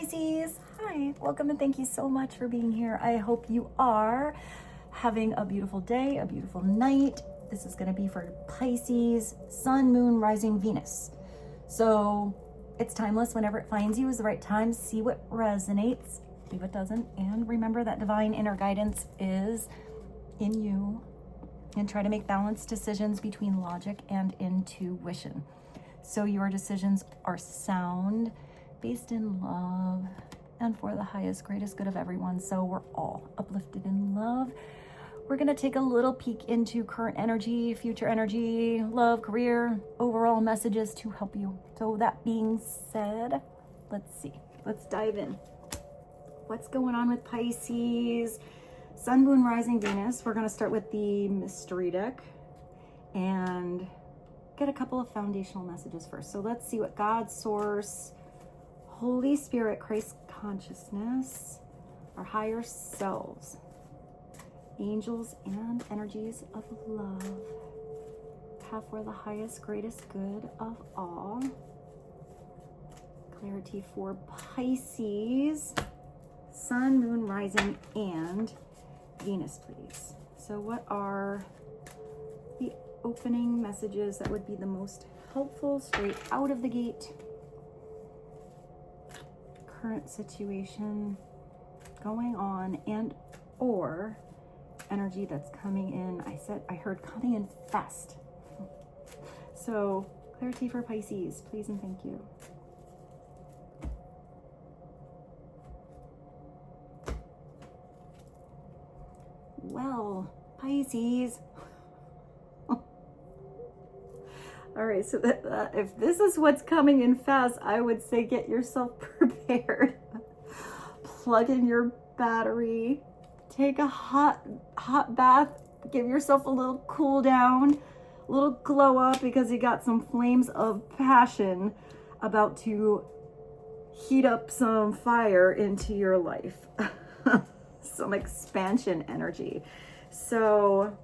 Pisces. Hi, welcome and thank you so much for being here. I hope you are having a beautiful day, a beautiful night. This is going to be for Pisces, Sun, Moon, Rising, Venus. So it's timeless. Whenever it finds you is the right time. See what resonates, leave what doesn't, and remember that divine inner guidance is in you, and try to make balanced decisions between logic and intuition. So your decisions are sound, based in love, and for the highest, greatest good of everyone. So we're all uplifted in love. We're going to take a little peek into current energy, future energy, love, career, overall messages to help you. So that being said, let's see. Let's dive in. What's going on with Pisces? Sun, Moon, Rising, Venus. We're going to start with the mystery deck and get a couple of foundational messages first. So let's see what God, Source, Holy Spirit, Christ consciousness, our higher selves, angels, and energies of love have for the highest, greatest good of all. Clarity for Pisces, Sun, Moon, Rising, and Venus, please. So what are the opening messages that would be the most helpful straight out of the gate? Current situation going on and or energy that's coming in. I heard coming in fast. So clarity for Pisces, please and thank you. Well, Pisces. All right, so if this is what's coming in fast, I would say get yourself prepared. Plug in your battery, take a hot bath, give yourself a little cool down, a little glow up, because you got some flames of passion about to heat up some fire into your life. Some expansion energy. So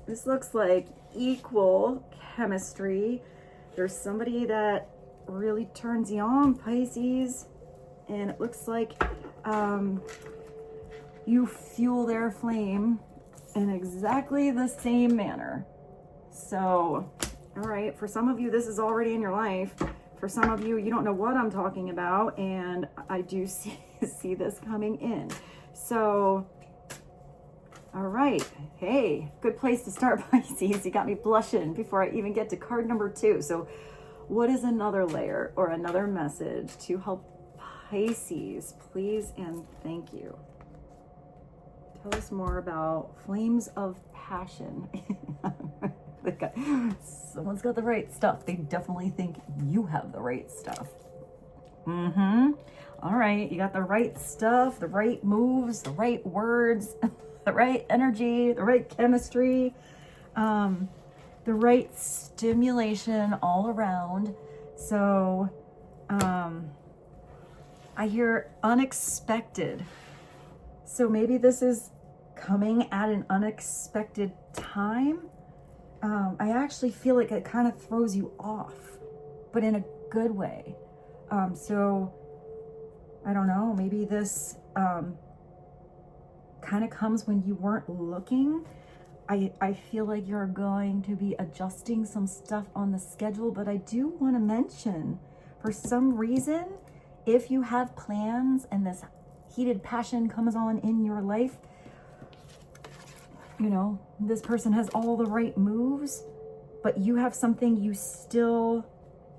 this looks like equal chemistry. There's somebody that really turns you on, Pisces, and it looks like you fuel their flame in exactly the same manner. So, all right, for some of you, this is already in your life. For some of you, you don't know what I'm talking about, and I do see this coming in. So, all right. Hey, good place to start, Pisces. You got me blushing before I even get to card number 2. So what is another layer or another message to help Pisces, please and thank you? Tell us more about flames of passion. Someone's got the right stuff. They definitely think you have the right stuff. All right, you got the right stuff, the right moves, the right words, the right energy, the right chemistry, the right stimulation all around. So I hear unexpected. So maybe this is coming at an unexpected time. I actually feel like it kind of throws you off, but in a good way. So I don't know, maybe this kind of comes when you weren't looking. I feel like you're going to be adjusting some stuff on the schedule, but I do want to mention, for some reason, if you have plans and this heated passion comes on in your life, you know, this person has all the right moves, but you have something you still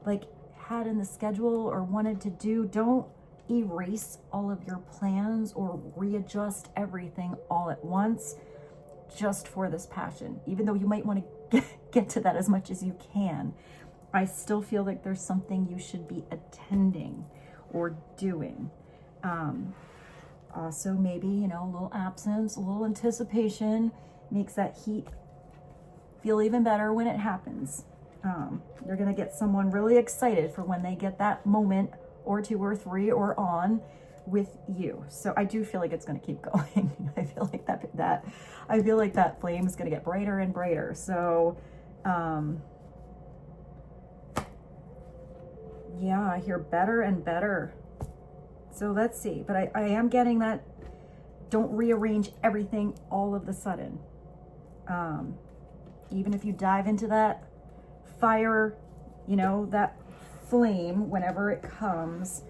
like had in the schedule or wanted to do. Don't erase all of your plans or readjust everything all at once just for this passion. Even though you might want to get to that as much as you can, I still feel like there's something you should be attending or doing. Also maybe, you know, a little absence, a little anticipation makes that heat feel even better when it happens. You're going to get someone really excited for when they get that moment or 2 or 3 or on with you. So I do feel like it's going to keep going. I feel like that flame is going to get brighter and brighter. So yeah, I hear better and better. So let's see. But I am getting that don't rearrange everything all of the sudden. Even if you dive into that fire, you know, that flame, whenever it comes,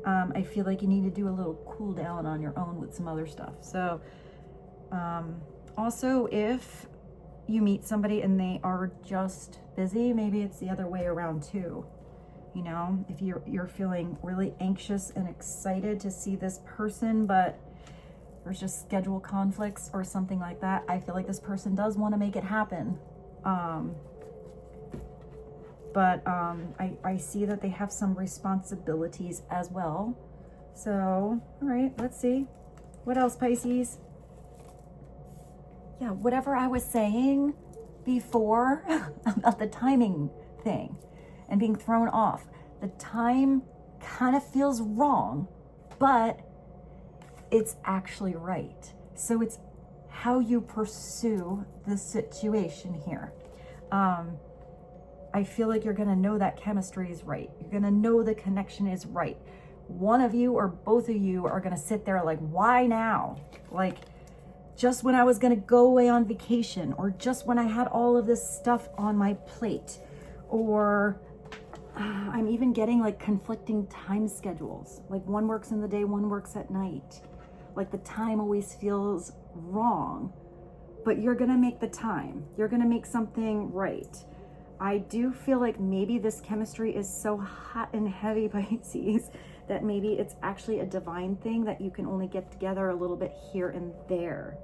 I feel like you need to do a little cool down on your own with some other stuff. So also, if you meet somebody and they are just busy, maybe it's the other way around too. You know, if you're feeling really anxious and excited to see this person, but there's just schedule conflicts or something like that, I feel like this person does want to make it happen. I see that they have some responsibilities as well. So, all right, let's see. What else, Pisces? Yeah, whatever I was saying before about the timing thing and being thrown off. The time kind of feels wrong, but it's actually right. So it's how you pursue the situation here. I feel like you're going to know that chemistry is right. You're going to know the connection is right. One of you or both of you are going to sit there like, why now? Like, just when I was going to go away on vacation, or just when I had all of this stuff on my plate, or I'm even getting like conflicting time schedules. Like one works in the day, one works at night. Like the time always feels wrong, but you're going to make the time. You're going to make something right. I do feel like maybe this chemistry is so hot and heavy, Pisces, that maybe it's actually a divine thing that you can only get together a little bit here and there.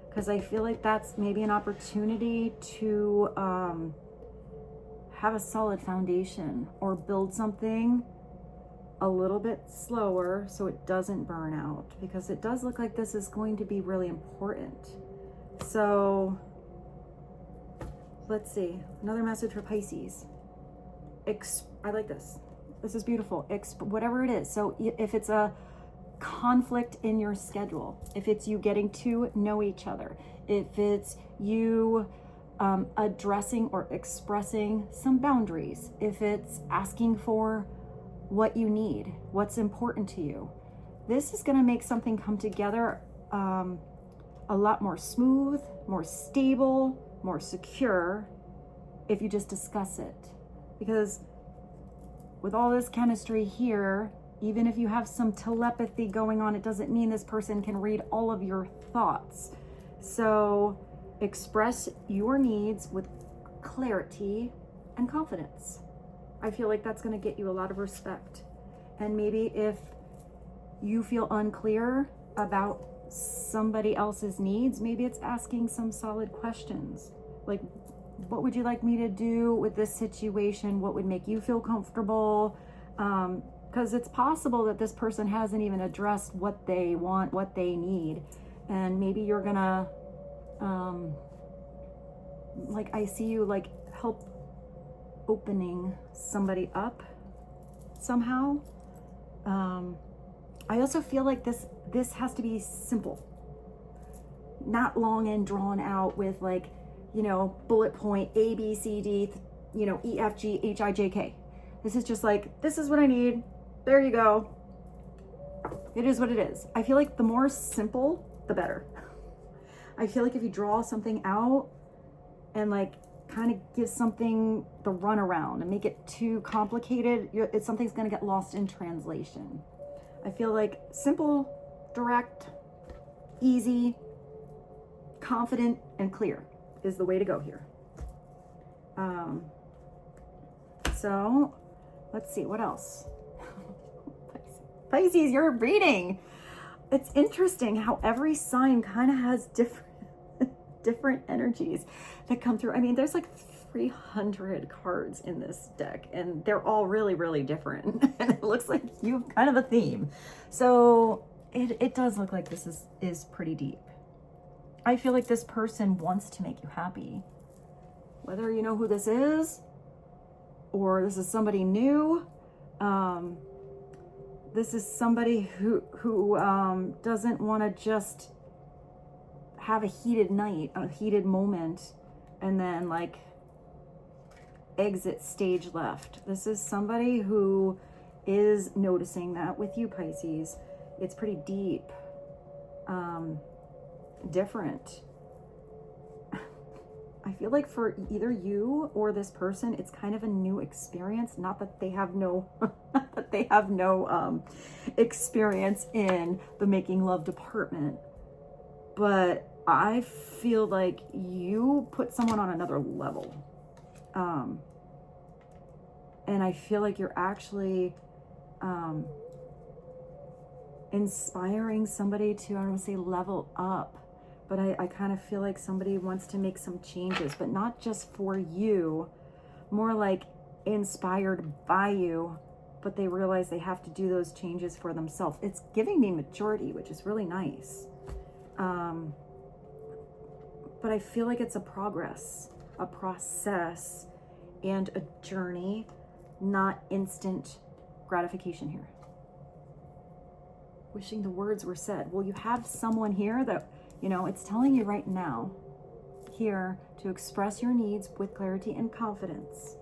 Because I feel like that's maybe an opportunity to have a solid foundation or build something a little bit slower so it doesn't burn out. Because it does look like this is going to be really important. So let's see. Another message for Pisces. I like this. This is beautiful. Whatever it is. So if it's a conflict in your schedule, if it's you getting to know each other, if it's you addressing or expressing some boundaries, if it's asking for what you need, what's important to you, this is going to make something come together a lot more smooth, more stable, more secure if you just discuss it. Because with all this chemistry here, even if you have some telepathy going on, it doesn't mean this person can read all of your thoughts. So express your needs with clarity and confidence. I feel like that's going to get you a lot of respect. And maybe if you feel unclear about somebody else's needs, maybe it's asking some solid questions. Like, what would you like me to do with this situation? What would make you feel comfortable? Because it's possible that this person hasn't even addressed what they want, what they need. And maybe you're gonna, like, I see you like help opening somebody up somehow. I also feel like this has to be simple, not long and drawn out with like, you know, bullet point A, B, C, D, you know, E, F, G, H, I, J, K. This is just like, this is what I need. There you go. It is what it is. I feel like the more simple, the better. I feel like if you draw something out and like kind of give something the runaround and make it too complicated, something's going to get lost in translation. I feel like simple, direct, easy, confident, and clear is the way to go here. So let's see, what else? Pisces, you're reading. It's interesting how every sign kind of has different energies that come through. I mean, there's like 300 cards in this deck, and they're all really, really different. And it looks like you have kind of a theme. So it does look like this is pretty deep. I feel like this person wants to make you happy. Whether you know who this is, or this is somebody new, this is somebody who doesn't want to just have a heated night, a heated moment, and then like exit stage left. This is somebody who is noticing that with you, Pisces. It's pretty deep, different. I feel like for either you or this person, it's kind of a new experience. Not that they have no, not that they have no experience in the making love department, but I feel like you put someone on another level. And I feel like you're actually inspiring somebody to, I don't want to say level up, but I kind of feel like somebody wants to make some changes, but not just for you, more like inspired by you, but they realize they have to do those changes for themselves. It's giving me maturity, which is really nice. But I feel like it's a process, and a journey, not instant gratification here. Wishing the words were said. Well, you have someone here that, you know, it's telling you right now here to express your needs with clarity and confidence.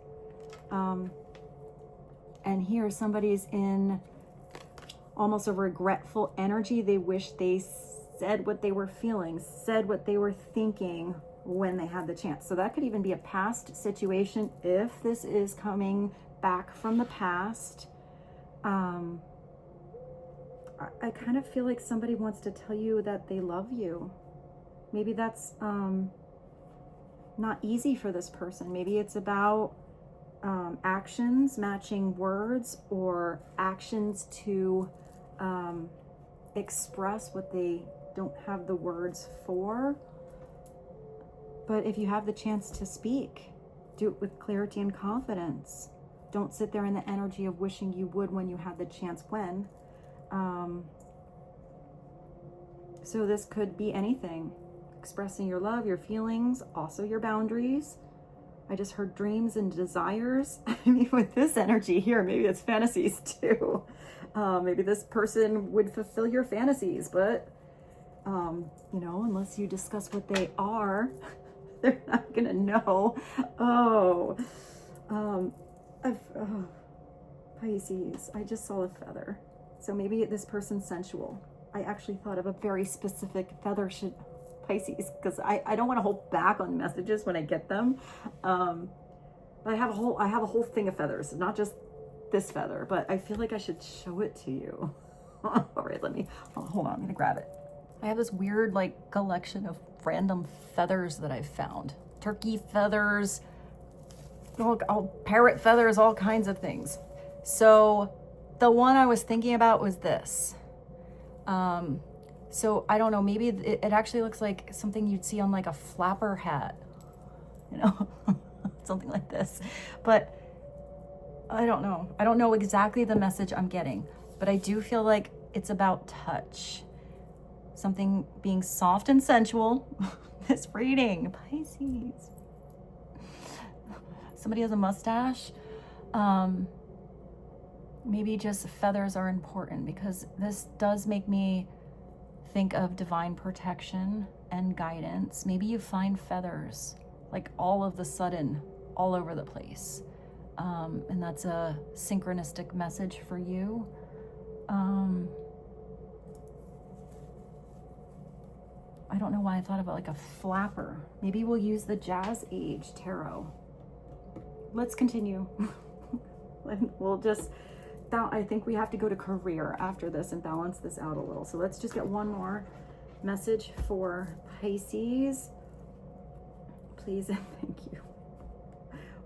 And here somebody's in almost a regretful energy. They wish they said what they were feeling, said what they were thinking when they had the chance. So that could even be a past situation if this is coming back from the past. I kind of feel like somebody wants to tell you that they love you. Maybe that's not easy for this person. Maybe it's about actions matching words, or actions to express what they don't have the words for. But if you have the chance to speak, do it with clarity and confidence. Don't sit there in the energy of wishing you would when you had the chance when. So this could be anything. Expressing your love, your feelings, also your boundaries. I just heard dreams and desires. I mean, with this energy here, maybe it's fantasies too. Maybe this person would fulfill your fantasies, but, you know, unless you discuss what they are, they're not gonna know. Pisces, I just saw a feather. So maybe this person's sensual. I actually thought of a very specific feather should Pisces, because I don't want to hold back on messages when I get them. But I have a whole thing of feathers, not just this feather, but I feel like I should show it to you. All right, hold on, I'm gonna grab it. I have this weird like collection of random feathers that I've found. Turkey feathers, all parrot feathers, all kinds of things. So the one I was thinking about was this. So I don't know, maybe it actually looks like something you'd see on like a flapper hat, you know, something like this. But I don't know. I don't know exactly the message I'm getting, but I do feel like it's about touch. Something being soft and sensual. This reading, Pisces. Somebody has a mustache. Maybe just feathers are important, because this does make me think of divine protection and guidance. Maybe you find feathers like all of the sudden all over the place. And that's a synchronistic message for you. I don't know why I thought about like a flapper. Maybe we'll use the Jazz Age Tarot. Let's continue. We'll just, I think we have to go to career after this and balance this out a little. So let's just get one more message for Pisces. Please and thank you.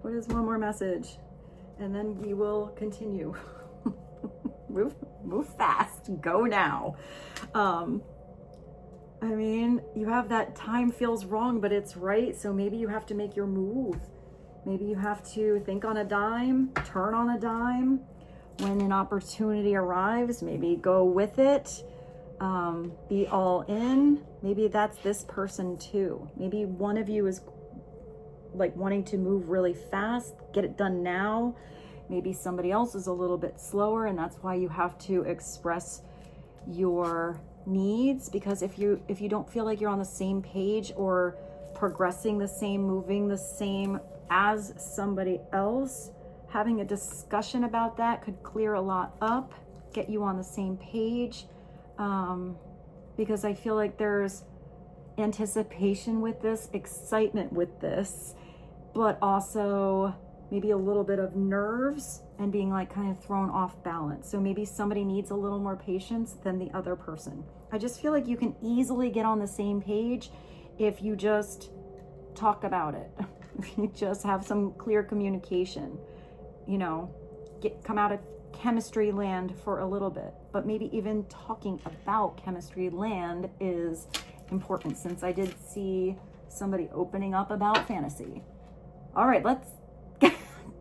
What is one more message? And then we will continue. Move fast, go now. I mean, you have that time feels wrong, but it's right. So maybe you have to make your move. Maybe you have to think on a dime, turn on a dime. When an opportunity arrives, maybe go with it, be all in. Maybe that's this person too. Maybe one of you is like wanting to move really fast, get it done now. Maybe somebody else is a little bit slower, and that's why you have to express your needs, because if you don't feel like you're on the same page or progressing the same, moving the same as somebody else, having a discussion about that could clear a lot up, get you on the same page, because I feel like there's anticipation with this, excitement with this, but also maybe a little bit of nerves and being like kind of thrown off balance. So maybe somebody needs a little more patience than the other person. I just feel like you can easily get on the same page if you just talk about it. If you just have some clear communication, you know, come out of chemistry land for a little bit. But maybe even talking about chemistry land is important, since I did see somebody opening up about fantasy. All right, let's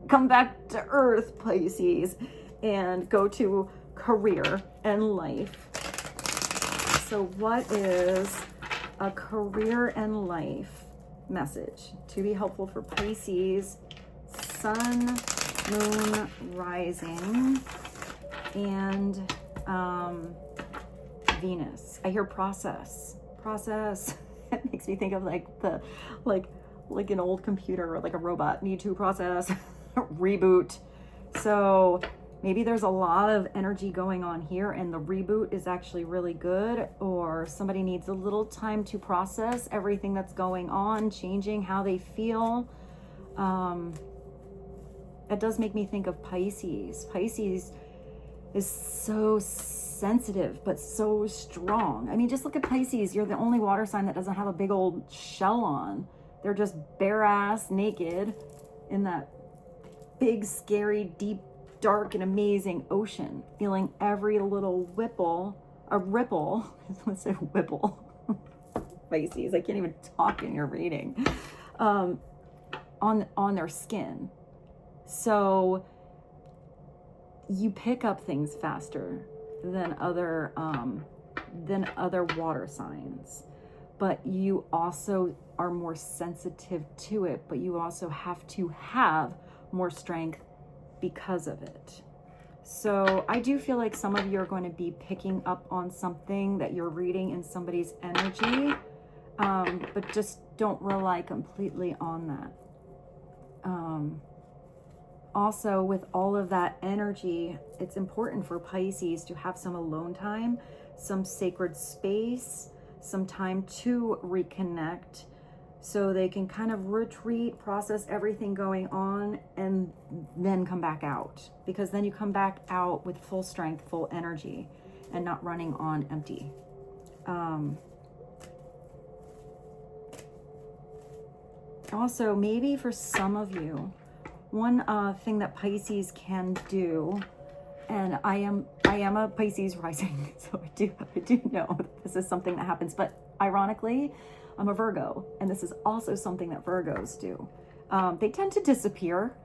come back to Earth, Pisces, and go to career and life. So what is a career and life message to be helpful for Pisces, Sun, Moon, Rising, and Venus? I hear process. It makes me think of like an old computer or like a robot, need to process, reboot. So maybe there's a lot of energy going on here and the reboot is actually really good, or somebody needs a little time to process everything that's going on, changing how they feel. It does make me think of Pisces. Pisces is so sensitive, but so strong. I mean, just look at Pisces. You're the only water sign that doesn't have a big old shell on. They're just bare ass naked in that big, scary, deep, dark, and amazing ocean, feeling every little ripple. Let's say whipple. Pisces, I can't even talk in your reading. On their skin. So you pick up things faster than other water signs, but you also are more sensitive to it, but you also have to have more strength because of it. So I do feel like some of you are going to be picking up on something that you're reading in somebody's energy, but just don't rely completely on that. Also, with all of that energy, it's important for Pisces to have some alone time, some sacred space, some time to reconnect, so they can kind of retreat, process everything going on, and then come back out. Because then you come back out with full strength, full energy, and not running on empty. Also, maybe for some of you, one thing that Pisces can do, and I am a Pisces rising, so I do know that this is something that happens, but ironically, I'm a Virgo, and this is also something that Virgos do. They tend to disappear,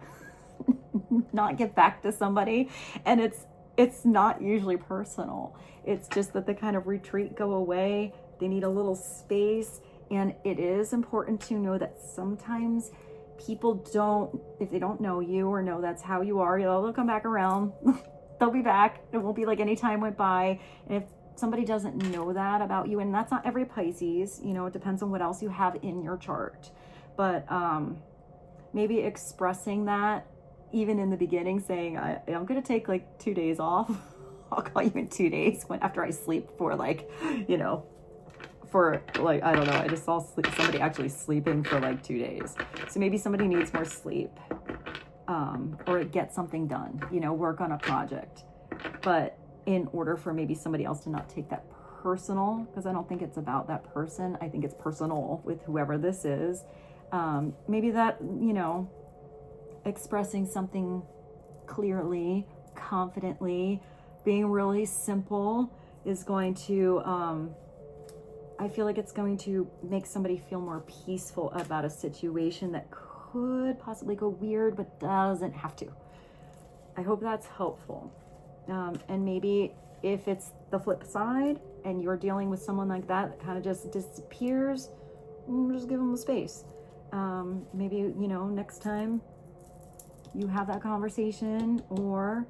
not get back to somebody, and it's not usually personal. It's just that they kind of retreat, go away. They need a little space, and it is important to know that sometimes people don't, if they don't know you or know that's how you are, they'll come back around. They'll be back. It won't be like any time went by. And if somebody doesn't know that about you, and that's not every Pisces, it depends on what else you have in your chart. But maybe expressing that even in the beginning, saying, I'm going to take like 2 days off. I'll call you in 2 days after I sleep for I don't know, I just saw somebody actually sleeping for like 2 days. So maybe somebody needs more sleep, or get something done, work on a project. But in order for maybe somebody else to not take that personal, because I don't think it's about that person, I think it's personal with whoever this is, maybe that, expressing something clearly, confidently, being really simple is going to, I feel like it's going to make somebody feel more peaceful about a situation that could possibly go weird, but doesn't have to. I hope that's helpful. And maybe if it's the flip side and you're dealing with someone like that kind of just disappears, just give them the space. Maybe, next time you have that conversation, or,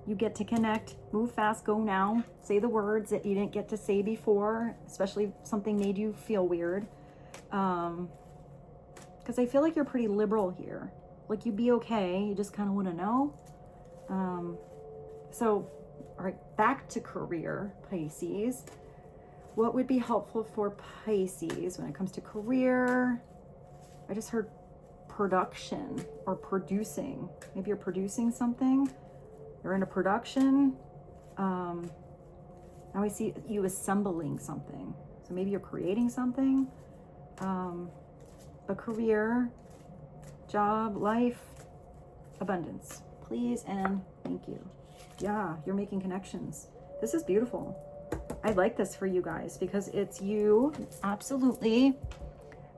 you get to connect, move fast, go now, say the words that you didn't get to say before, especially if something made you feel weird. Because I feel like you're pretty liberal here. like you'd be okay. You just kind of want to know. So, all right, back to career, Pisces. What would be helpful for Pisces when it comes to career? I just heard production or producing. Maybe you're producing something. You're in a production. Now I see you assembling something. So maybe you're creating something. A career, job, life, abundance. Please and thank you. Yeah, you're making connections. This is beautiful. I like this for you guys because it's you absolutely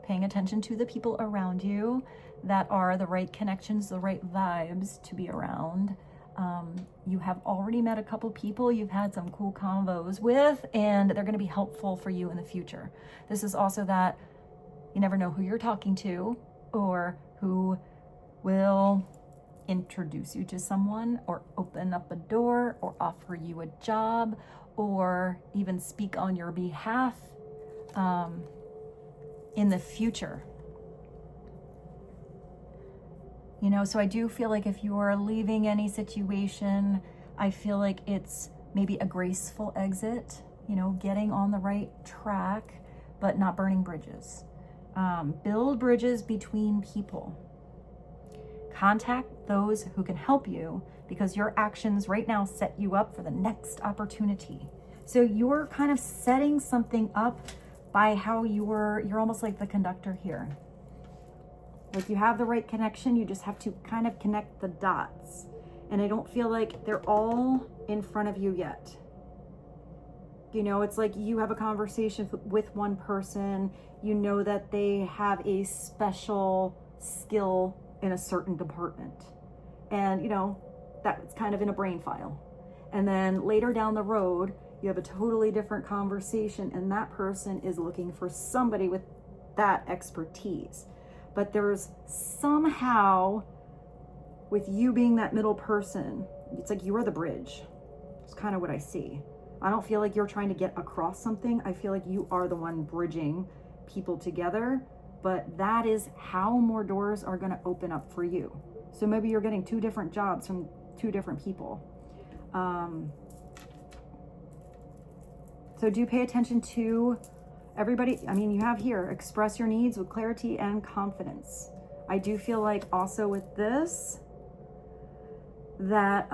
paying attention to the people around you that are the right connections, the right vibes to be around. You have already met a couple people you've had some cool convos with, and they're going to be helpful for you in the future. This is also that you never know who you're talking to or who will introduce you to someone or open up a door or offer you a job or even speak on your behalf in the future. You know, so I do feel like if you are leaving any situation, I feel like it's maybe a graceful exit, you know, getting on the right track, but not burning bridges. Build bridges between people. Contact those who can help you because your actions right now set you up for the next opportunity. So you're kind of setting something up by how you're almost like the conductor here. Like you have the right connection, you just have to kind of connect the dots. And I don't feel like they're all in front of you yet. You know, it's like you have a conversation with one person, you know that they have a special skill in a certain department. And, you know, that's kind of in a brain file. And then later down the road, you have a totally different conversation and that person is looking for somebody with that expertise. But there's somehow, with you being that middle person, it's like you are the bridge. It's kind of what I see. I don't feel like you're trying to get across something. I feel like you are the one bridging people together, but that is how more doors are going to open up for you. So maybe you're getting 2 different jobs from 2 different people. So do pay attention to everybody. I mean, you have here, express your needs with clarity and confidence. I do feel like also with this, that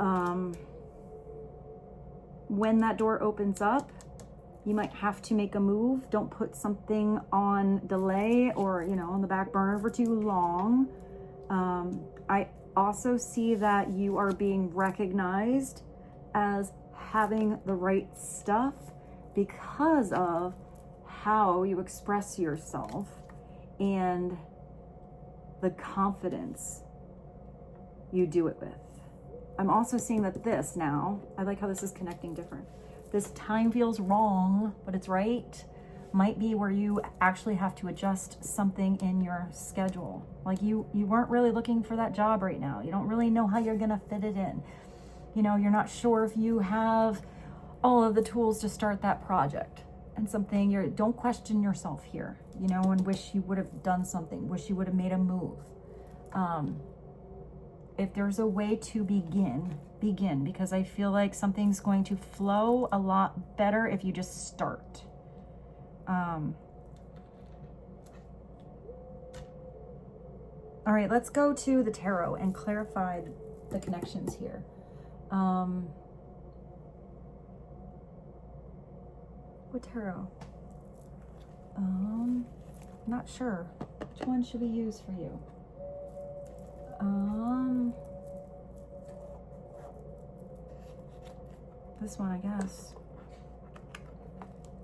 when that door opens up, you might have to make a move. Don't put something on delay or, you know, on the back burner for too long. I also see that you are being recognized as having the right stuff because of how you express yourself and the confidence you do it with. I'm also seeing that this now, I like how this is connecting different. This time feels wrong, but it's right. Might be where you actually have to adjust something in your schedule. Like you weren't really looking for that job right now. You don't really know how you're gonna fit it in. You know, you're not sure if you have all of the tools to start that project. And something don't question yourself here, you know, and wish you would have done something, wish you would have made a move. If there's a way to begin, because I feel like something's going to flow a lot better if you just start. All right, let's go to the tarot and clarify the connections here. What tarot? Not sure. Which one should we use for you? This one, I guess.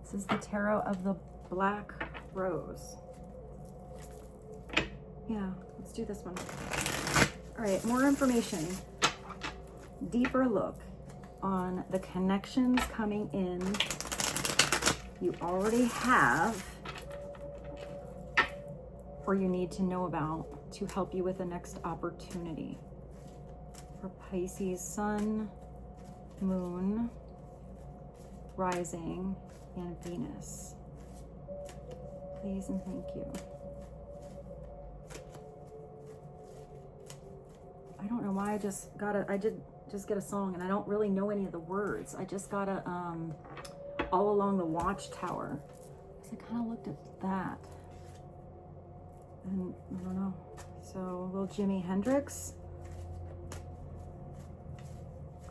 This is the tarot of the Black Rose. Yeah, let's do this one. All right, more information. Deeper look on the connections coming in. You already have, or you need to know about to help you with the next opportunity. For Pisces, Sun, Moon, Rising, and Venus. Please and thank you. know why I did just get a song and I don't really know any of the words. I just got a, All Along the Watchtower. So I kind of looked at that. And I don't know. So little Jimi Hendrix.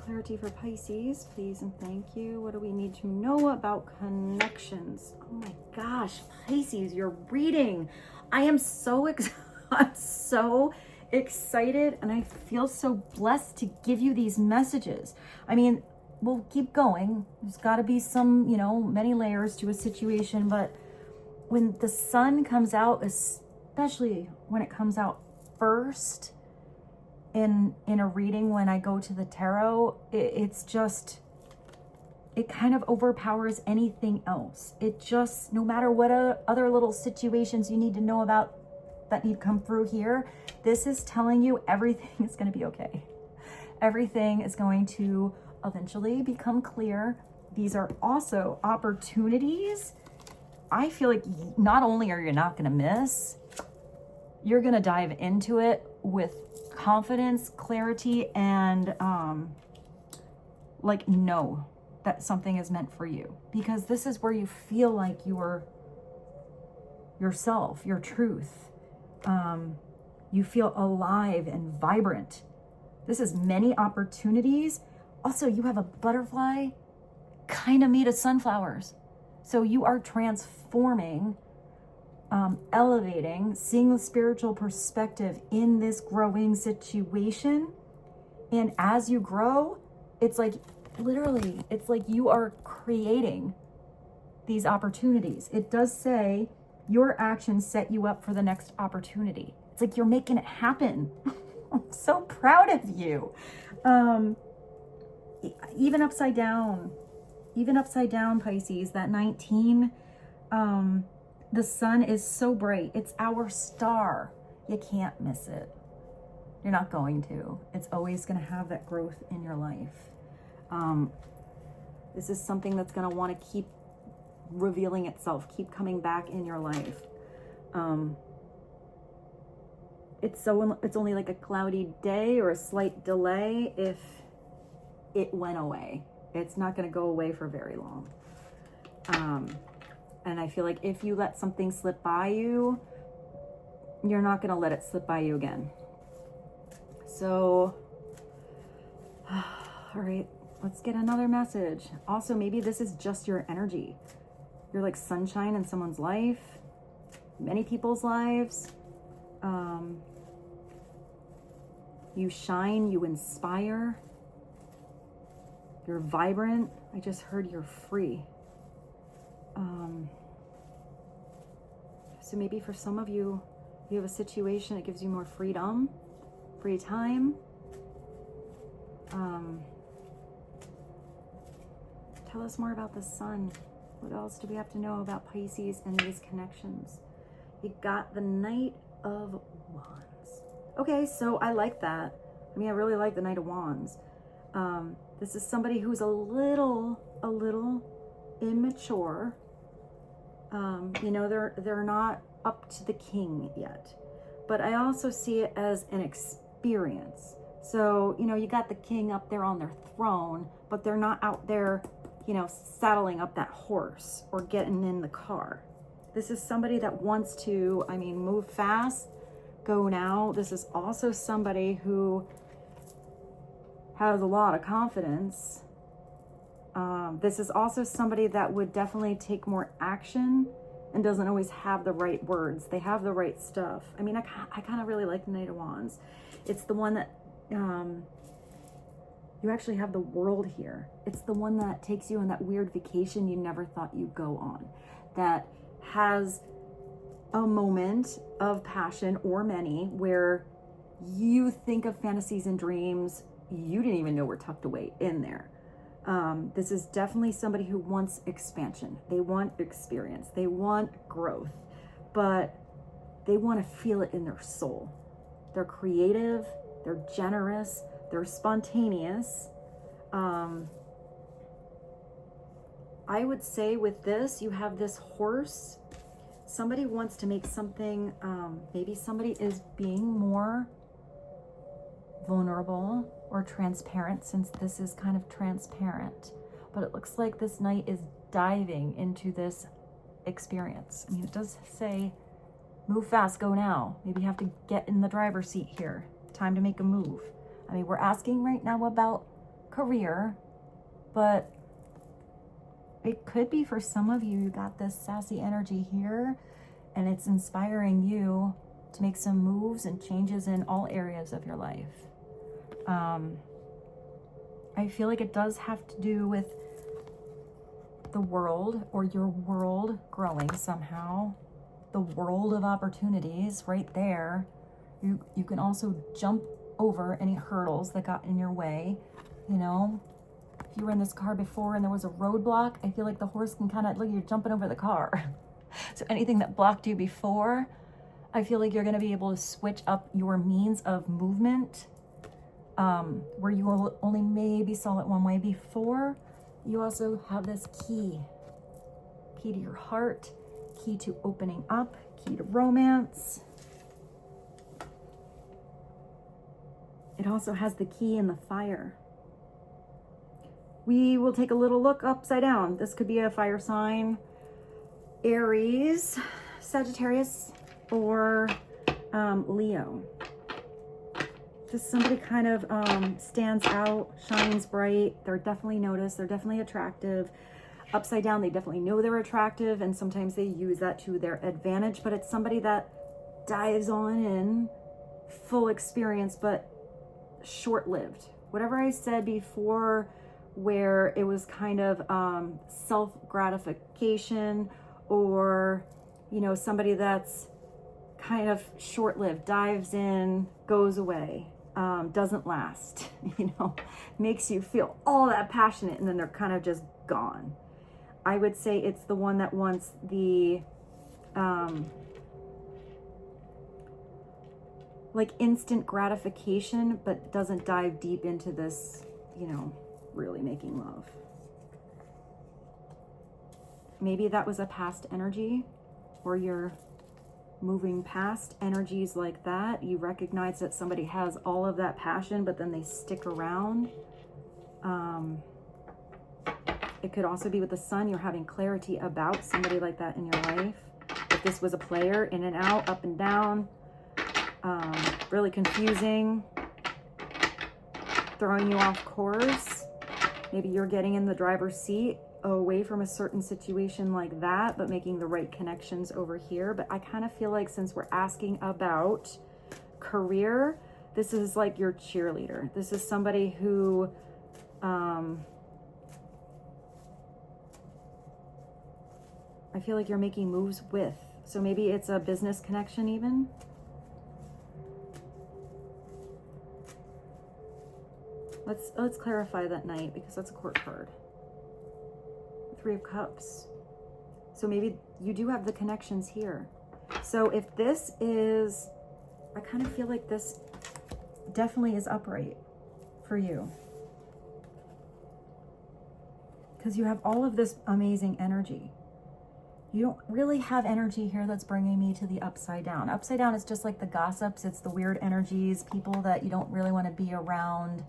Clarity for Pisces, please and thank you. What do we need to know about connections? Oh my gosh, Pisces, you're reading. I am so I'm so excited and I feel so blessed to give you these messages. I mean, we'll keep going. There's got to be some, you know, many layers to a situation, but when the sun comes out, especially when it comes out first in a reading, when I go to the tarot, it's just, it kind of overpowers anything else. It just, no matter what other little situations you need to know about that need to come through here, this is telling you everything is going to be okay. Everything is going to eventually become clear. These are also opportunities. I feel like not only are you not going to miss, you're going to dive into it with confidence, clarity, and like know that something is meant for you, because this is where you feel like you're yourself, your truth. You feel alive and vibrant. This is many opportunities. Also, you have a butterfly kind of made of sunflowers. So you are transforming, elevating, seeing the spiritual perspective in this growing situation. And as you grow, it's like, literally, it's like you are creating these opportunities. It does say your actions set you up for the next opportunity. It's like you're making it happen. I'm so proud of you. Even upside down, Pisces, that 19, the sun is so bright. It's our star. You can't miss it. You're not going to. It's always going to have that growth in your life. This is something that's going to want to keep revealing itself, keep coming back in your life. It's only like a cloudy day or a slight delay if it went away. It's not going to go away for very long. And I feel like if you let something slip by you, you're not going to let it slip by you again. So, all right, let's get another message. Also, maybe this is just your energy. You're like sunshine in someone's life, many people's lives. You shine, you inspire. You're vibrant. I just heard you're free. So maybe for some of you, you have a situation that gives you more freedom, free time. Tell us more about the sun. What else do we have to know about Pisces and these connections? You got the Knight of Wands. Okay, so I like that. I mean, I really like the Knight of Wands. This is somebody who's a little immature. You know, they're not up to the king yet. But I also see it as an experience. So, you know, you got the king up there on their throne, but they're not out there, you know, saddling up that horse or getting in the car. This is somebody that wants to, I mean, move fast, go now. This is also somebody who has a lot of confidence. This is also somebody that would definitely take more action and doesn't always have the right words. They have the right stuff. I mean, I kind of really like the Knight of Wands. It's the one that, you actually have the World here. It's the one that takes you on that weird vacation you never thought you'd go on. That has a moment of passion, or many, where you think of fantasies and dreams you didn't even know were tucked away in there. This is definitely somebody who wants expansion. They want experience. They want growth, but they want to feel it in their soul. They're creative. They're generous. They're spontaneous. I would say with this, you have this horse. Somebody wants to make something, maybe somebody is being more vulnerable or transparent, since this is kind of transparent. But it looks like this knight is diving into this experience. I mean, it does say, move fast, go now. Maybe you have to get in the driver's seat here. Time to make a move. I mean, we're asking right now about career, but it could be for some of you, you got this sassy energy here, and it's inspiring you to make some moves and changes in all areas of your life. I feel like it does have to do with the world, or your world growing somehow. The world of opportunities right there. You can also jump over any hurdles that got in your way. You know, if you were in this car before and there was a roadblock, I feel like the horse can kind of, look, you're jumping over the car. So anything that blocked you before, I feel like you're going to be able to switch up your means of movement, where you only maybe saw it one way before. You also have this key to your heart, key to opening up, key to romance. It also has the key in the fire. We will take a little look upside down. This could be a fire sign, Aries, Sagittarius, or Leo. Just somebody kind of stands out, shines bright. They're definitely noticed. They're definitely attractive. Upside down, they definitely know they're attractive, and sometimes they use that to their advantage, but it's somebody that dives on in, full experience, but short-lived. Whatever I said before, where it was kind of self-gratification, or, you know, somebody that's kind of short-lived, dives in, goes away, doesn't last, you know, makes you feel all that passionate, and then they're kind of just gone. I would say it's the one that wants the like instant gratification, but doesn't dive deep into this, you know, really making love. Maybe that was a past energy, or you're moving past energies like that. You recognize that somebody has all of that passion, but then they stick around. It could also be with the sun. You're having clarity about somebody like that in your life. If this was a player, in and out, up and down, really confusing, throwing you off course. Maybe you're getting in the driver's seat away from a certain situation like that, but making the right connections over here. But I kind of feel like, since we're asking about career, this is like your cheerleader. This is somebody who I feel like you're making moves with. So maybe it's a business connection even. Let's clarify that knight, because that's a court card. Three of Cups. So maybe you do have the connections here. So if this is, I kind of feel like this definitely is upright for you, because you have all of this amazing energy. You don't really have energy here that's bringing me to the upside down. Upside down is just like the gossips. It's the weird energies, people that you don't really want to be around.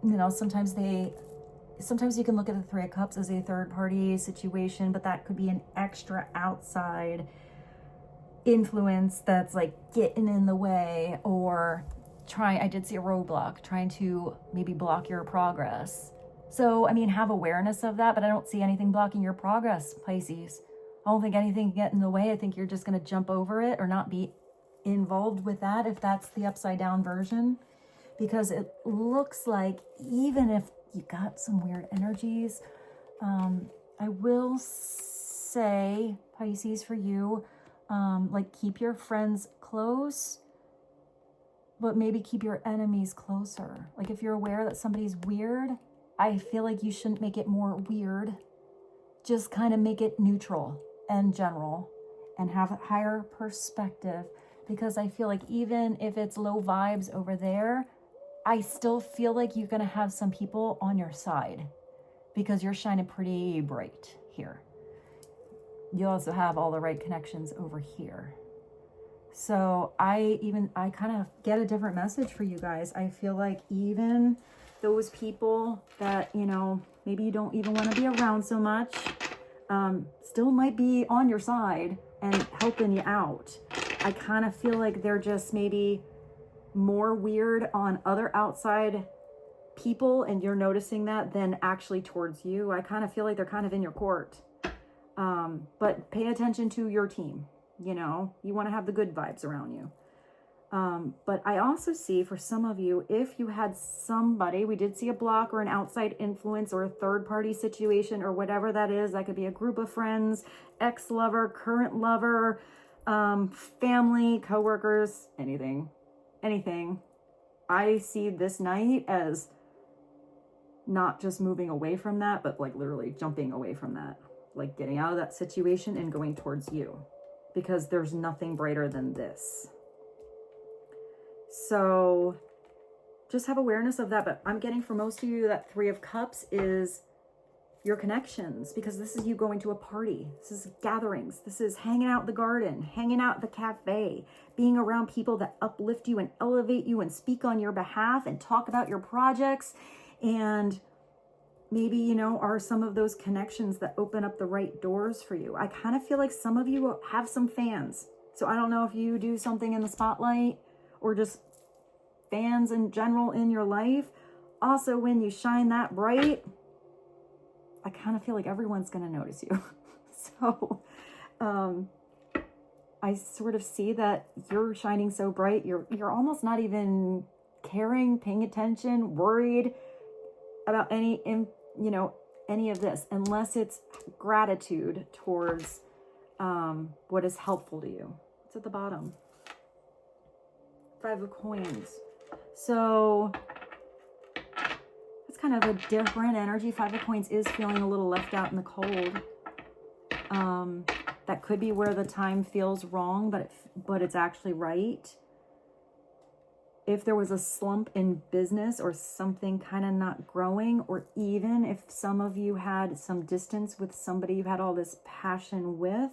You know, sometimes you can look at the Three of Cups as a third party situation, but that could be an extra outside influence that's like getting in the way, or I did see a roadblock, trying to maybe block your progress. So, I mean, have awareness of that, but I don't see anything blocking your progress, Pisces. I don't think anything can get in the way. I think you're just going to jump over it or not be involved with that, if that's the upside down version. Because it looks like, even if you got some weird energies, I will say, Pisces, for you, like, keep your friends close, but maybe keep your enemies closer. Like, if you're aware that somebody's weird, I feel like you shouldn't make it more weird. Just kind of make it neutral and general, and have a higher perspective. Because I feel like even if it's low vibes over there, I still feel like you're going to have some people on your side, because you're shining pretty bright here. You also have all the right connections over here. So I kind of get a different message for you guys. I feel like even those people that, you know, maybe you don't even want to be around so much, still might be on your side and helping you out. I kind of feel like they're just maybe more weird on other outside people, and you're noticing that, than actually towards you. I kind of feel like they're kind of in your court. But pay attention to your team. You know, you want to have the good vibes around you. But I also see for some of you, if you had somebody, we did see a block or an outside influence or a third party situation or whatever that is. That could be a group of friends, ex-lover, current lover, family, coworkers, anything. I see this night as not just moving away from that, but like literally jumping away from that, like getting out of that situation and going towards you, because there's nothing brighter than this. So just have awareness of that. But I'm getting for most of you that 3 of Cups is your connections, because this is you going to a party. This is gatherings. This is hanging out in the garden, hanging out at the cafe, being around people that uplift you and elevate you and speak on your behalf and talk about your projects. And maybe, you know, are some of those connections that open up the right doors for you. I kind of feel like some of you have some fans. So I don't know if you do something in the spotlight or just fans in general in your life. Also, when you shine that bright, I kind of feel like everyone's going to notice you. So I sort of see that you're shining so bright. You're almost not even caring, paying attention, worried about any of this, unless it's gratitude towards what is helpful to you. It's at the bottom. 5 of Coins. So it's kind of a different energy. 5 of Coins is feeling a little left out in the cold. That could be where the time feels wrong, but it's actually right. If there was a slump in business or something kind of not growing, or even if some of you had some distance with somebody you had all this passion with,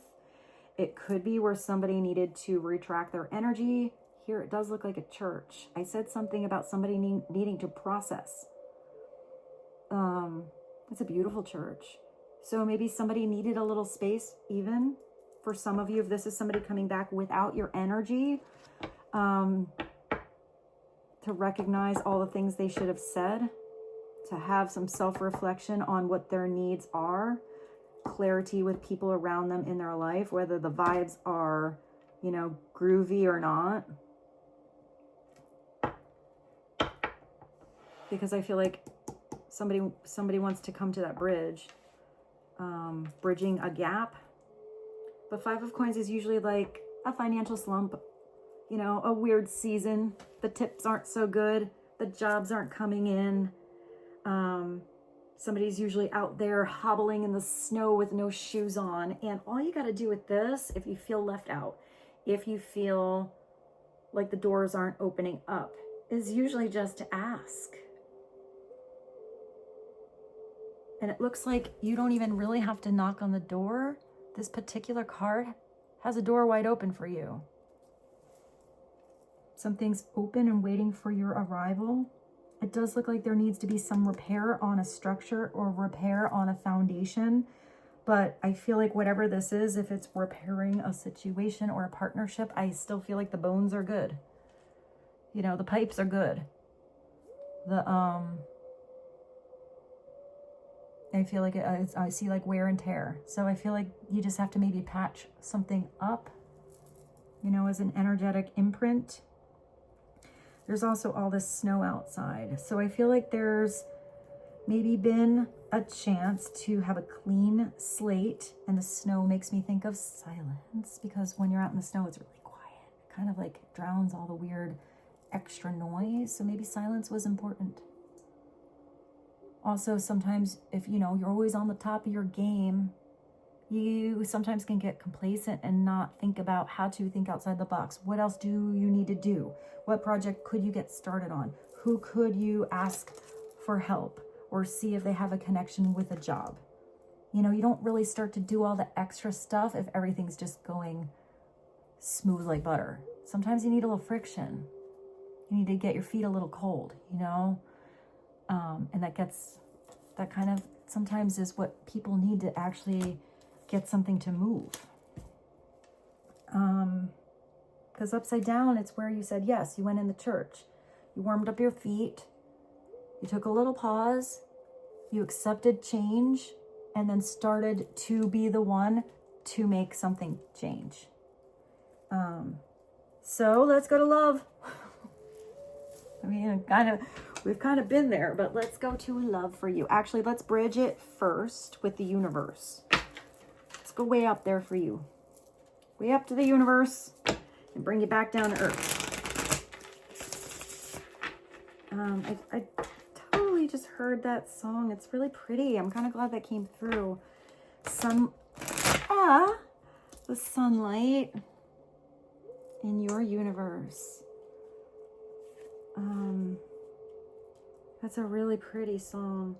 it could be where somebody needed to retract their energy. Here it does look like a church. I said something about somebody needing to process. It's a beautiful church. So maybe somebody needed a little space, even for some of you, if this is somebody coming back without your energy, to recognize all the things they should have said, to have some self-reflection on what their needs are, clarity with people around them in their life, whether the vibes are, you know, groovy or not. Because I feel like somebody wants to come to that bridge, bridging a gap. But 5 of Coins is usually like a financial slump, you know, a weird season. The tips aren't so good. The jobs aren't coming in. Somebody's usually out there hobbling in the snow with no shoes on. And all you got to do with this, if you feel left out, if you feel like the doors aren't opening up, is usually just to ask. And it looks like you don't even really have to knock on the door. This particular card has a door wide open for you. Something's open and waiting for your arrival. It does look like there needs to be some repair on a structure or repair on a foundation. But I feel like whatever this is, if it's repairing a situation or a partnership, I still feel like the bones are good. You know, the pipes are good. I feel like I see like wear and tear. So I feel like you just have to maybe patch something up, you know, as an energetic imprint. There's also all this snow outside. So I feel like there's maybe been a chance to have a clean slate, and the snow makes me think of silence, because when you're out in the snow, it's really quiet. It kind of like drowns all the weird extra noise. So maybe silence was important. Also, sometimes if, you know, you're always on the top of your game, you sometimes can get complacent and not think about how to think outside the box. What else do you need to do? What project could you get started on? Who could you ask for help or see if they have a connection with a job? You know, you don't really start to do all the extra stuff if everything's just going smooth like butter. Sometimes you need a little friction. You need to get your feet a little cold, you know? And that kind of sometimes is what people need to actually get something to move. Because upside down, it's where you said yes. You went in the church. You warmed up your feet. You took a little pause. You accepted change and then started to be the one to make something change. So let's go to love. I mean, we've kind of been there, but let's go to love for you. Actually, let's bridge it first with the universe. Let's go way up there for you. Way up to the universe and bring you back down to earth. I totally just heard that song. It's really pretty. I'm kind of glad that came through. The sunlight in your universe. That's a really pretty song.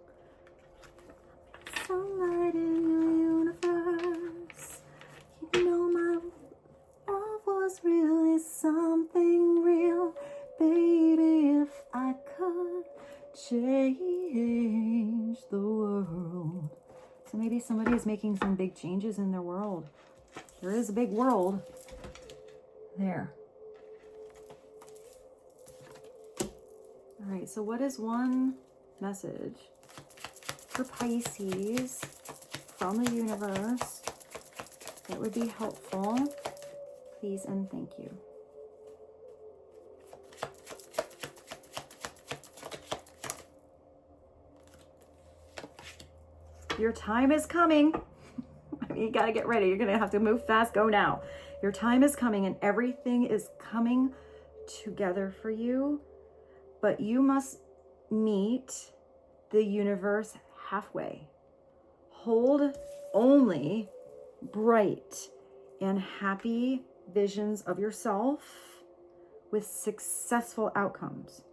Sunlight in your universe. You know my love was really something real. Baby, if I could change the world. So maybe somebody is making some big changes in their world. There is a big world there. All right, so what is one message for Pisces from the universe that would be helpful? Please and thank you. Your time is coming. I mean, you got to get ready. You're going to have to move fast. Go now. Your time is coming and everything is coming together for you. But you must meet the universe halfway. Hold only bright and happy visions of yourself with successful outcomes.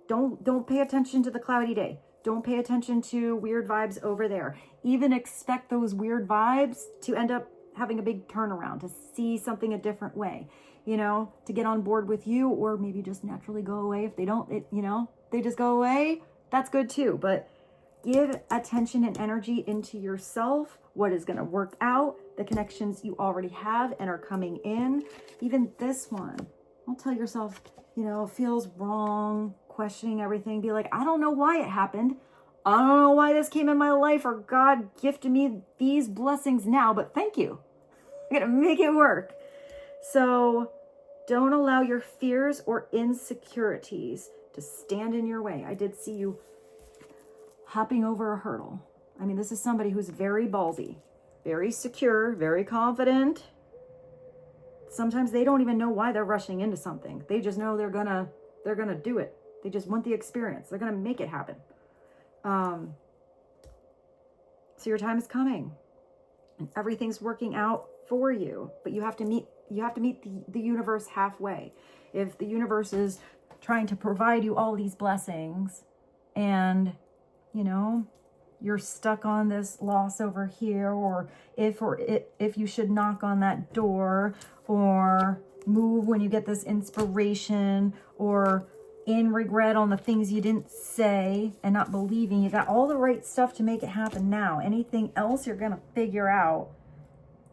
Don't pay attention to the cloudy day. Don't pay attention to weird vibes over there. Even expect those weird vibes to end up having a big turnaround, to see something a different way, you know, to get on board with you, or maybe just naturally go away. If they don't, they just go away, that's good too. But give attention and energy into yourself, what is going to work out, the connections you already have and are coming in. Even this one, don't tell yourself, feels wrong, questioning everything. Be like, I don't know why it happened. I don't know why this came in my life, or God gifted me these blessings now, but thank you. I'm going to make it work. So don't allow your fears or insecurities to stand in your way. I did see you hopping over a hurdle. I mean, this is somebody who's very ballsy, very secure, very confident. Sometimes they don't even know why they're rushing into something. They just know they're gonna do it. They just want the experience. They're gonna make it happen. So your time is coming, and everything's working out for you. But you have to meet the universe halfway. If the universe is trying to provide you all these blessings, and you're stuck on this loss over here, or if you should knock on that door, or move when you get this inspiration, or in regret on the things you didn't say and not believing, you got all the right stuff to make it happen now. Anything else you're gonna figure out.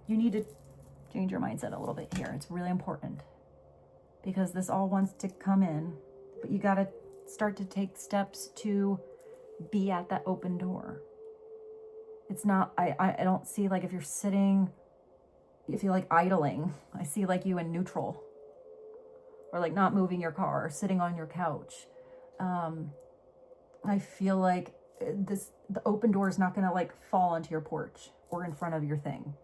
You need to change your mindset a little bit here. It's really important, because this all wants to come in, but you got to start to take steps to be at that open door. It's not, I don't see, like, if you're sitting, if you're like idling, I see like you in neutral, or like not moving your car, or sitting on your couch. I feel like the open door is not going to like fall onto your porch or in front of your thing.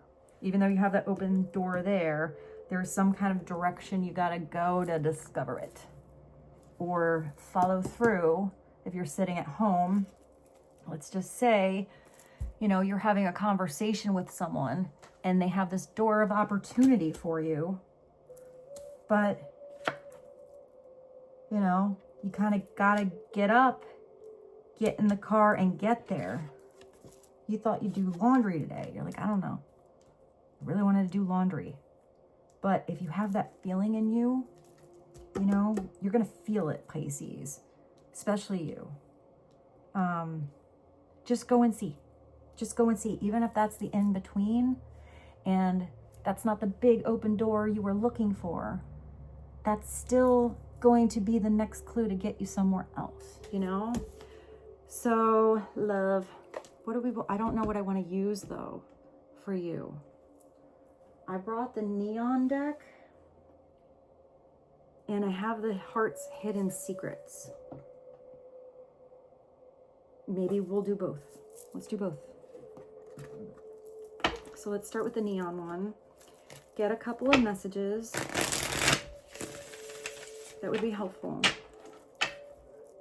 Even though you have that open door there's some kind of direction you got to go to discover it, or follow through. If you're sitting at home, let's just say, you're having a conversation with someone and they have this door of opportunity for you, but you kind of got to get up, get in the car and get there. You thought you'd do laundry today. You're like, I don't know. I really wanted to do laundry. But if you have that feeling in you You know, you're going to feel it, Pisces, especially you. Just go and see. Just go and see, even if that's the in between and that's not the big open door you were looking for. That's still going to be the next clue to get you somewhere else, you know? So, love, I don't know what I want to use though for you. I brought the neon deck and I have the Heart's Hidden Secrets. Maybe we'll do both. Let's do both. So let's start with the neon one. Get a couple of messages that would be helpful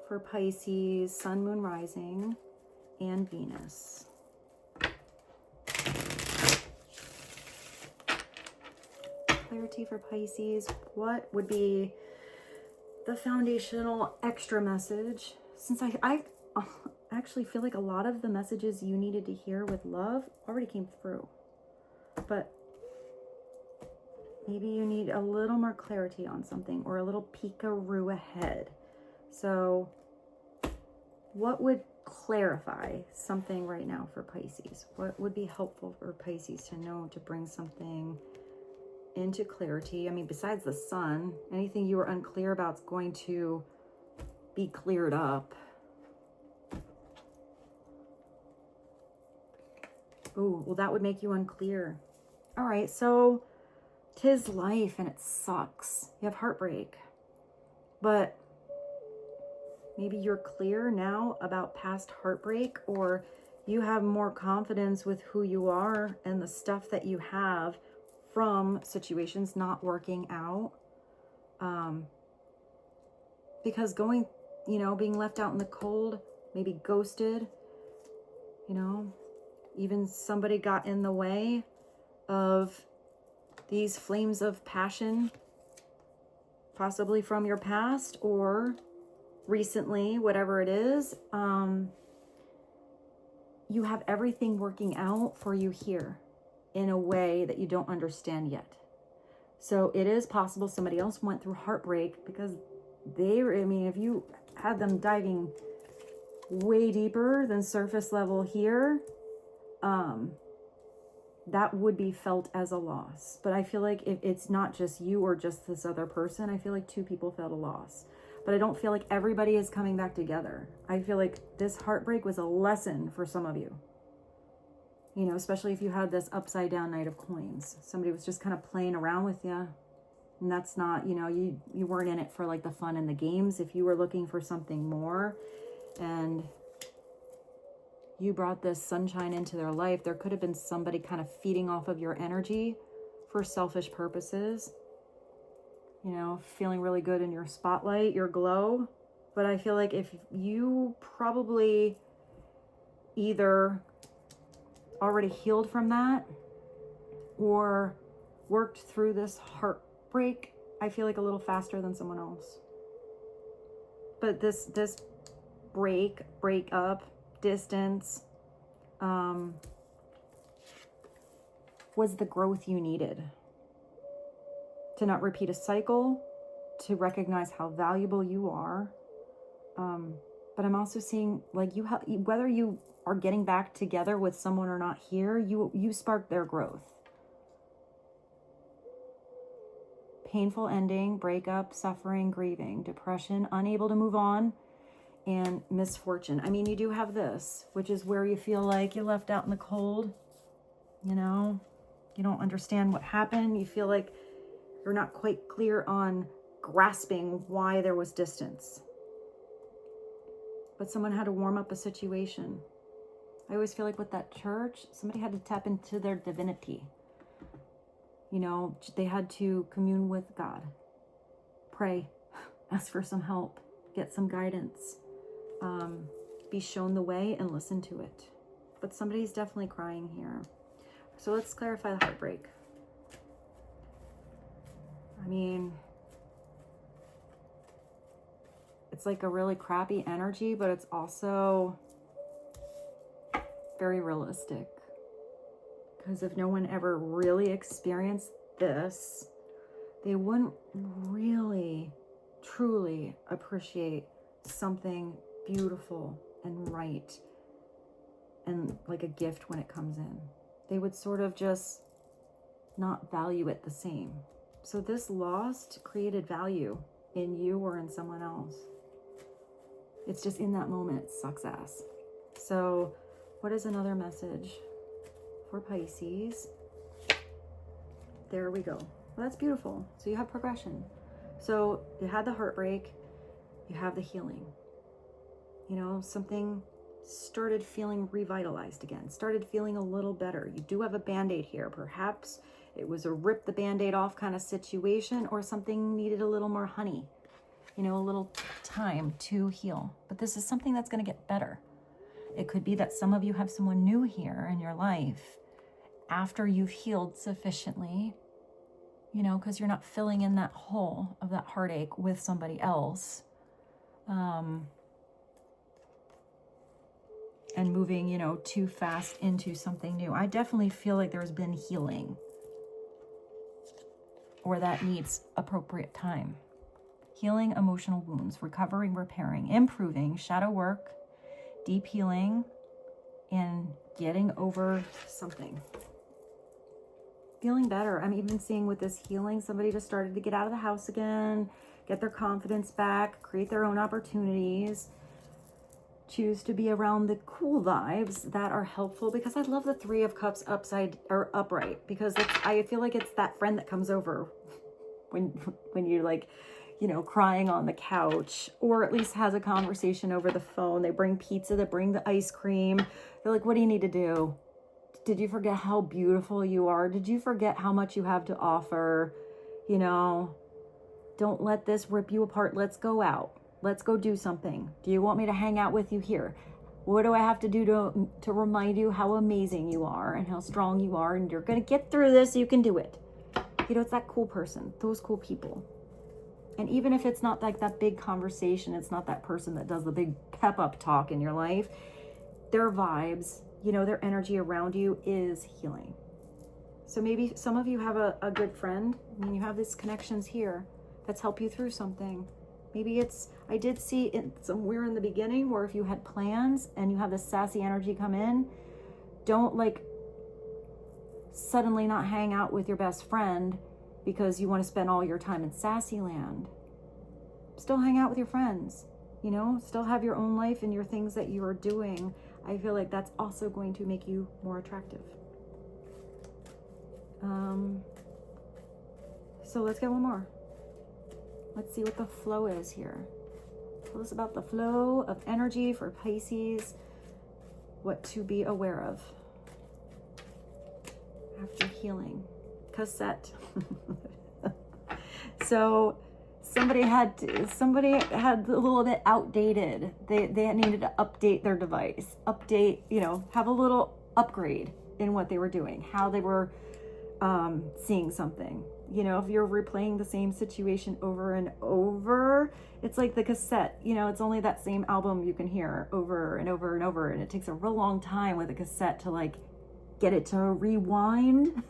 for Pisces, Sun, Moon, Rising, and Venus. Clarity for Pisces. What would be the foundational extra message? Since I actually feel like a lot of the messages you needed to hear with love already came through. But maybe you need a little more clarity on something or a little peekaroo ahead. So what would clarify something right now for Pisces? What would be helpful for Pisces to know to bring something into clarity? I mean, besides the sun, anything you were unclear about is going to be cleared up. Oh, well, that would make you unclear. All right, so 'tis life and it sucks. You have heartbreak. But maybe you're clear now about past heartbreak, or you have more confidence with who you are and the stuff that you have from situations not working out. Because going, you know, being left out in the cold, maybe ghosted, you know, even somebody got in the way of these flames of passion, possibly from your past or recently, whatever it is. You have everything working out for you here in a way that you don't understand yet. So it is possible somebody else went through heartbreak because if you had them diving way deeper than surface level here, that would be felt as a loss. But I feel like if it's not just you or just this other person, I feel like two people felt a loss. But I don't feel like everybody is coming back together. I feel like this heartbreak was a lesson for some of you. You know, especially if you had this upside down Knight of Coins. Somebody was just kind of playing around with you. And that's not, you know, you weren't in it for like the fun and the games. If you were looking for something more and you brought this sunshine into their life, there could have been somebody kind of feeding off of your energy for selfish purposes. You know, feeling really good in your spotlight, your glow. But I feel like if you probably either already healed from that or worked through this heartbreak, I feel like a little faster than someone else. But this breakup, distance, was the growth you needed to not repeat a cycle, to recognize how valuable you are. But I'm also seeing like whether you are getting back together with someone or not here, you sparked their growth. Painful ending, breakup, suffering, grieving, depression, unable to move on, and misfortune. I mean, you do have this, which is where you feel like you're left out in the cold. You know, you don't understand what happened. You feel like you're not quite clear on grasping why there was distance. But someone had to warm up a situation. I always feel like with that church, somebody had to tap into their divinity. You know, they had to commune with God, pray, ask for some help, get some guidance, be shown the way and listen to it. But somebody's definitely crying here. So let's clarify the heartbreak. I mean, it's like a really crappy energy, but it's also very realistic. Because if no one ever really experienced this, they wouldn't really truly appreciate something beautiful and right and like a gift when it comes in. They would sort of just not value it the same. So this lost created value in you or in someone else. It's just in that moment, it sucks ass. So what is another message for Pisces? There we go. Well, that's beautiful. So you have progression. So you had the heartbreak, you have the healing. You know, something started feeling revitalized again, started feeling a little better. You do have a Band-Aid here. Perhaps it was a rip the Band-Aid off kind of situation, or something needed a little more honey, you know, a little time to heal. But this is something that's going to get better. It could be that some of you have someone new here in your life after you've healed sufficiently, you know, because you're not filling in that hole of that heartache with somebody else. And moving, you know, too fast into something new. I definitely feel like there's been healing, or that needs appropriate time. Healing emotional wounds, recovering, repairing, improving, shadow work, deep healing, and getting over something. Feeling better. I'm even seeing with this healing, somebody just started to get out of the house again, get their confidence back, create their own opportunities, choose to be around the cool vibes that are helpful. Because I love the Three of Cups upside or upright, because I feel like it's that friend that comes over when you're like, you know, crying on the couch, or at least has a conversation over the phone. They bring pizza, they bring the ice cream. They're like, what do you need to do? Did you forget how beautiful you are? Did you forget how much you have to offer? You know, don't let this rip you apart. Let's go out. Let's go do something. Do you want me to hang out with you here? What do I have to do to remind you how amazing you are and how strong you are, and you're going to get through this. You can do it. You know, it's that cool person, those cool people. And even if it's not like that big conversation, it's not that person that does the big pep up talk in your life, their vibes, you know, their energy around you is healing. So maybe some of you have a good friend. I mean, you have these connections here that's helped you through something. Maybe it's, I did see it somewhere in the beginning where if you had plans and you have this sassy energy come in, don't like suddenly not hang out with your best friend because you want to spend all your time in sassy land. Still hang out with your friends, you know, still have your own life and your things that you are doing. I feel like that's also going to make you more attractive. So let's get one more. Let's see what the flow is here. Tell us about the flow of energy for Pisces. What to be aware of after healing. Cassette. So somebody had a little bit outdated. They needed to update their device, update, you know, have a little upgrade in what they were doing, how they were seeing something. You know, if you're replaying the same situation over and over, it's like the cassette, you know, it's only that same album you can hear over and over and over. And it takes a real long time with a cassette to like get it to rewind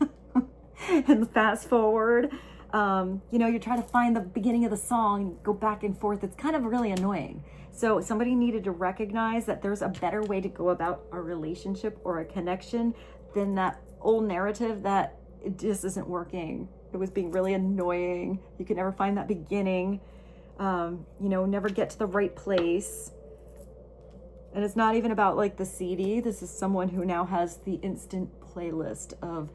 and fast forward. You know, you try to find the beginning of the song and go back and forth. It's kind of really annoying. So somebody needed to recognize that there's a better way to go about a relationship or a connection than that old narrative that it just isn't working. It was being really annoying. You could never find that beginning, you know, never get to the right place. And it's not even about like the CD. This is someone who now has the instant playlist of,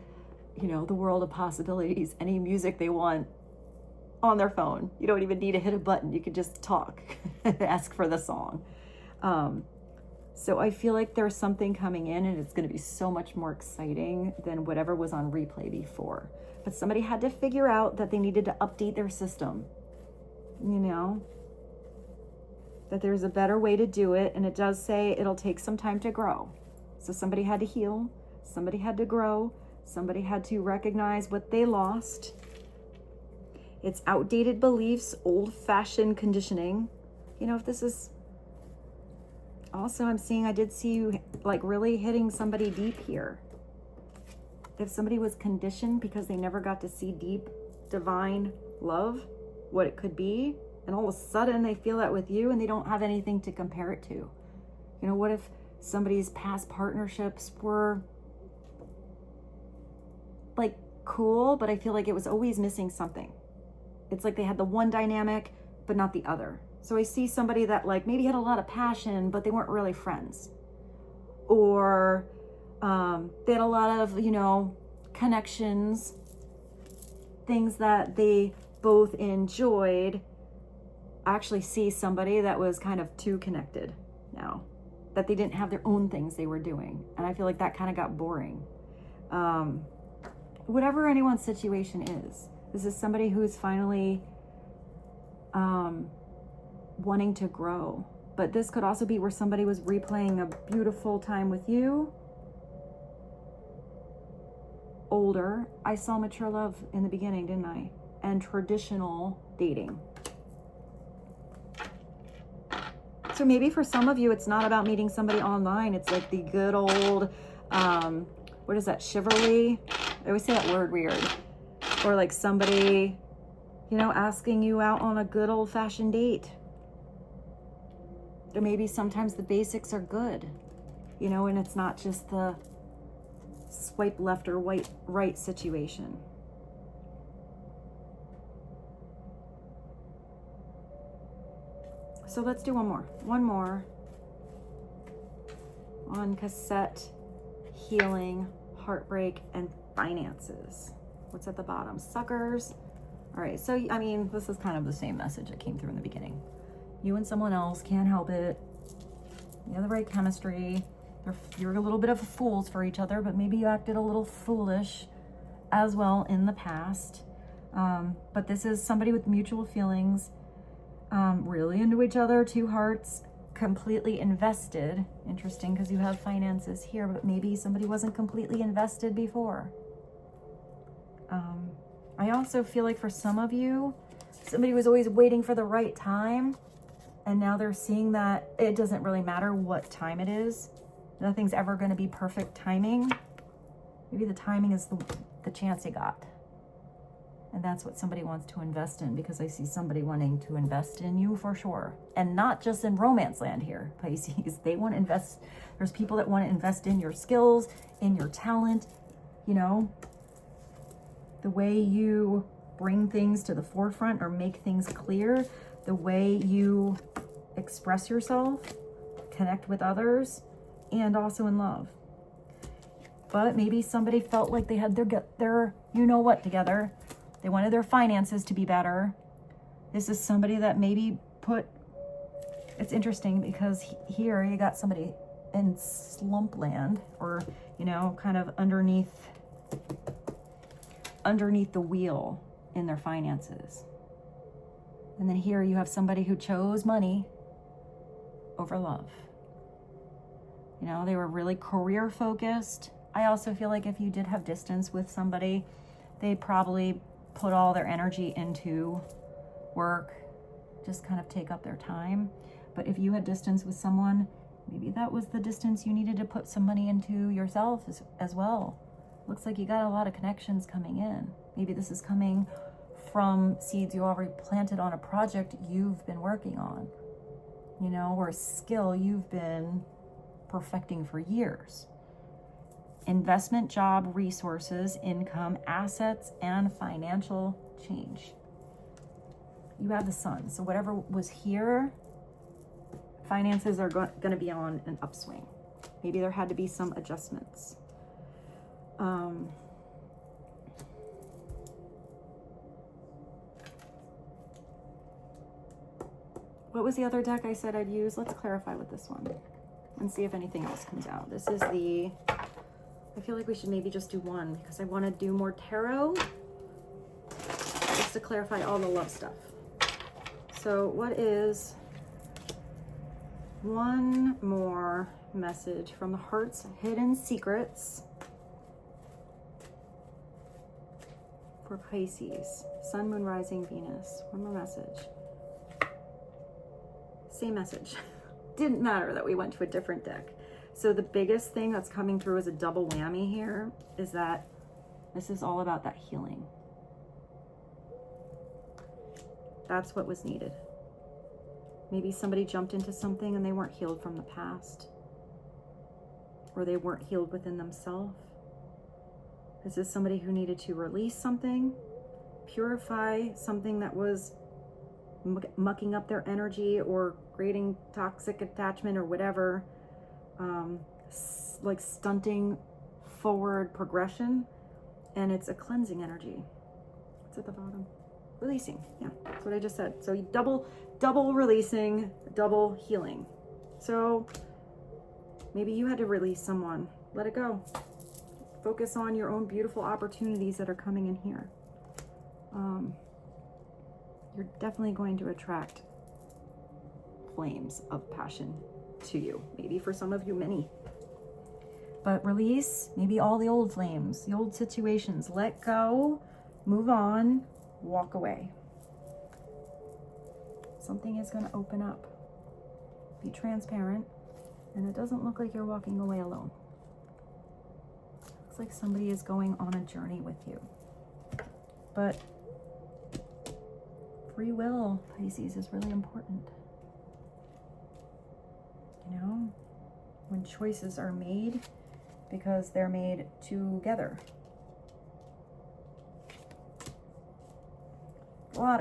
you know, the world of possibilities, any music they want on their phone. You don't even need to hit a button. You could just talk and ask for the song. So I feel like there's something coming in, and it's going to be so much more exciting than whatever was on replay before. But somebody had to figure out that they needed to update their system, you know, that there's a better way to do it. And it does say it'll take some time to grow. So somebody had to heal, somebody had to grow, somebody had to recognize what they lost. It's outdated beliefs, old-fashioned conditioning. You know, if this is also, I did see you like really hitting somebody deep here. If somebody was conditioned because they never got to see deep, divine love, what it could be, And all of a sudden they feel that with you and they don't have anything to compare it to. You know, what if somebody's past partnerships were like cool, but I feel like it was always missing something. It's like they had the one dynamic, but not the other. So I see somebody that like maybe had a lot of passion, but they weren't really friends. Or they had a lot of, you know, connections, things that they both enjoyed. I actually see somebody that was kind of too connected now, that they didn't have their own things they were doing. And I feel like that kind of got boring. Whatever anyone's situation is, this is somebody who's finally wanting to grow. But this could also be where somebody was replaying a beautiful time with you. Older. I saw mature love in the beginning, didn't I? And traditional dating. So maybe for some of you, it's not about meeting somebody online. It's like the good old, what is that, chivalry? I always say that word weird. Or like somebody, you know, asking you out on a good old fashioned date. Or maybe sometimes the basics are good, you know, and it's not just the swipe left or right situation. So let's do one more on cassette, healing, heartbreak, and finances. What's at the bottom? Suckers. All right, so I mean, this is kind of the same message that came through in the beginning. You and someone else can't help it. You have the right chemistry. You're a little bit of fools for each other, but maybe you acted a little foolish as well in the past. But this is somebody with mutual feelings, really into each other, two hearts, completely invested. Interesting, because you have finances here, but maybe somebody wasn't completely invested before. I also feel like for some of you, somebody was always waiting for the right time, and now they're seeing that it doesn't really matter what time it is. Nothing's ever going to be perfect timing. Maybe the timing is the chance you got. And that's what somebody wants to invest in, because I see somebody wanting to invest in you for sure. And not just in romance land here, Pisces. They want to invest. There's people that want to invest in your skills, in your talent, you know, the way you bring things to the forefront or make things clear, the way you express yourself, connect with others, and also in love. But maybe somebody felt like they had their you know what together. They wanted their finances to be better. This is somebody that maybe it's interesting because here you got somebody in slump land, or, you know, kind of underneath the wheel in their finances. And then here you have somebody who chose money over love. You know, they were really career focused. I also feel like if you did have distance with somebody, they probably put all their energy into work, just kind of take up their time. But if you had distance with someone, maybe that was the distance you needed to put some money into yourself as well. Looks like you got a lot of connections coming in. Maybe this is coming from seeds you already planted on a project you've been working on, you know, or a skill you've been perfecting for years. Investment, job, resources, income, assets, and financial change. You have the sun. So whatever was here, finances are going to be on an upswing. Maybe there had to be some adjustments. What was the other deck I said I'd use? Let's clarify with this one and see if anything else comes out. This is I feel like we should maybe just do one because I want to do more tarot just to clarify all the love stuff. So what is one more message from the heart's hidden secrets for Pisces? Sun, Moon, Rising, Venus. One more message. Same message. Didn't matter that we went to a different deck. So the biggest thing that's coming through as a double whammy here is that this is all about that healing. That's what was needed. Maybe somebody jumped into something and they weren't healed from the past, or they weren't healed within themselves. Is this somebody who needed to release something, purify something that was mucking up their energy or creating toxic attachment or whatever, like stunting forward progression? And it's a cleansing energy. It's at the bottom. Releasing. Yeah, that's what I just said. So you double releasing, double healing. So maybe you had to release someone. Let it go. Focus on your own beautiful opportunities that are coming in here. You're definitely going to attract flames of passion to you. Maybe for some of you, many. But release maybe all the old flames, the old situations. Let go, move on, walk away. Something is going to open up. Be transparent. And it doesn't look like you're walking away alone. Looks like somebody is going on a journey with you. But free will, Pisces, is really important. You know, when choices are made, because they're made together.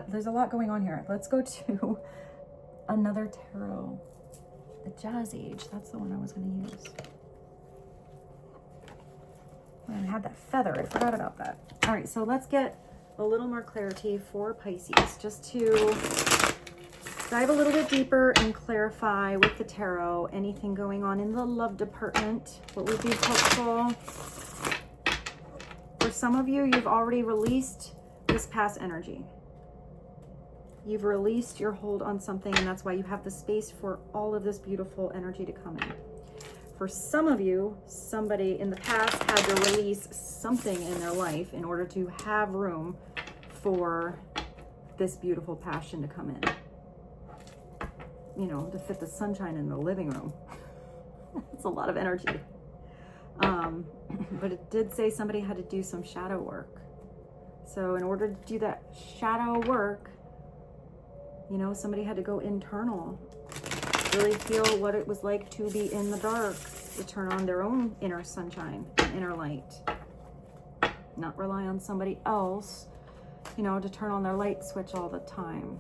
There's a lot going on here. Let's go to another tarot. The Jazz Age, that's the one I was going to use. I had that feather, I forgot about that. All right, so let's get a little more clarity for Pisces, just to dive a little bit deeper and clarify with the tarot anything going on in the love department. What would be helpful? For some of you, you've already released this past energy. You've released your hold on something, and that's why you have the space for all of this beautiful energy to come in. For some of you, somebody in the past had to release something in their life in order to have room for this beautiful passion to come in. You know, to fit the sunshine in the living room. It's a lot of energy. But it did say somebody had to do some shadow work. So in order to do that shadow work, you know, somebody had to go internal, really feel what it was like to be in the dark, to turn on their own inner sunshine, inner light, not rely on somebody else, you know, to turn on their light switch all the time.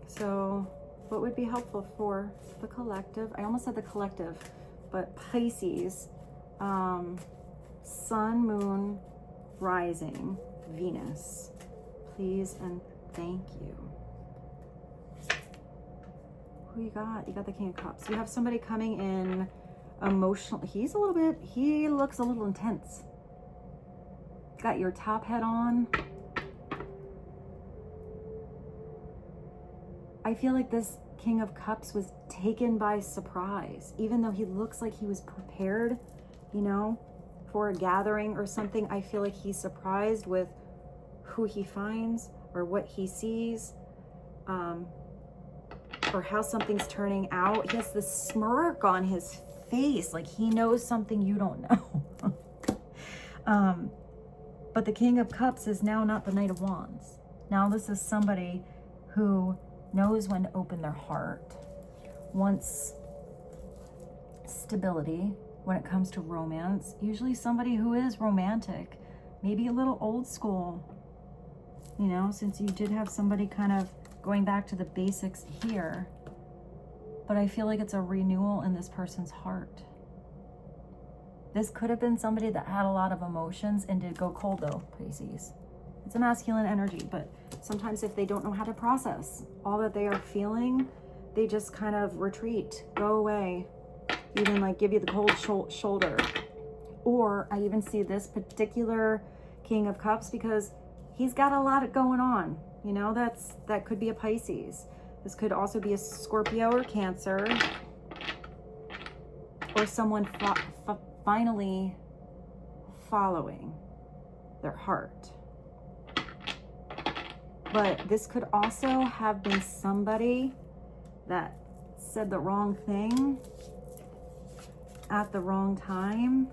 So what would be helpful for the collective? I almost said the collective, but Pisces, Sun, Moon, Rising, Venus, please and thank you. Who you got? You got the King of Cups. You have somebody coming in emotional. He looks a little intense. Got your top hat on. I feel like this King of Cups was taken by surprise, even though he looks like he was prepared, you know, for a gathering or something. I feel like he's surprised with who he finds or what he sees, or how something's turning out. He has this smirk on his face, like he knows something you don't know. But the King of Cups is now not the Knight of Wands. Now this is somebody who knows when to open their heart, wants stability when it comes to romance. Usually somebody who is romantic, maybe a little old school, you know, since you did have somebody kind of going back to the basics here. But I feel like it's a renewal in this person's heart. This could have been somebody that had a lot of emotions and did go cold though, Pisces. It's a masculine energy, but sometimes if they don't know how to process all that they are feeling, they just kind of retreat, go away, even like give you the cold shoulder. Or I even see this particular King of Cups because he's got a lot going on. You know, that could be a Pisces. This could also be a Scorpio or Cancer, or someone finally following their heart. But this could also have been somebody that said the wrong thing at the wrong time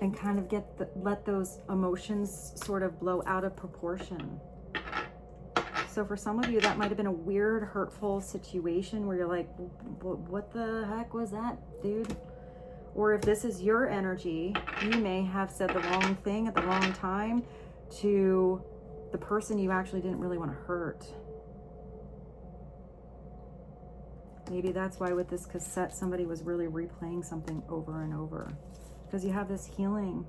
and kind of let those emotions sort of blow out of proportion. So for some of you, that might have been a weird, hurtful situation where you're like, what the heck was that, dude? Or if this is your energy, you may have said the wrong thing at the wrong time to the person you actually didn't really want to hurt. Maybe that's why with this cassette, somebody was really replaying something over and over. Because you have this healing.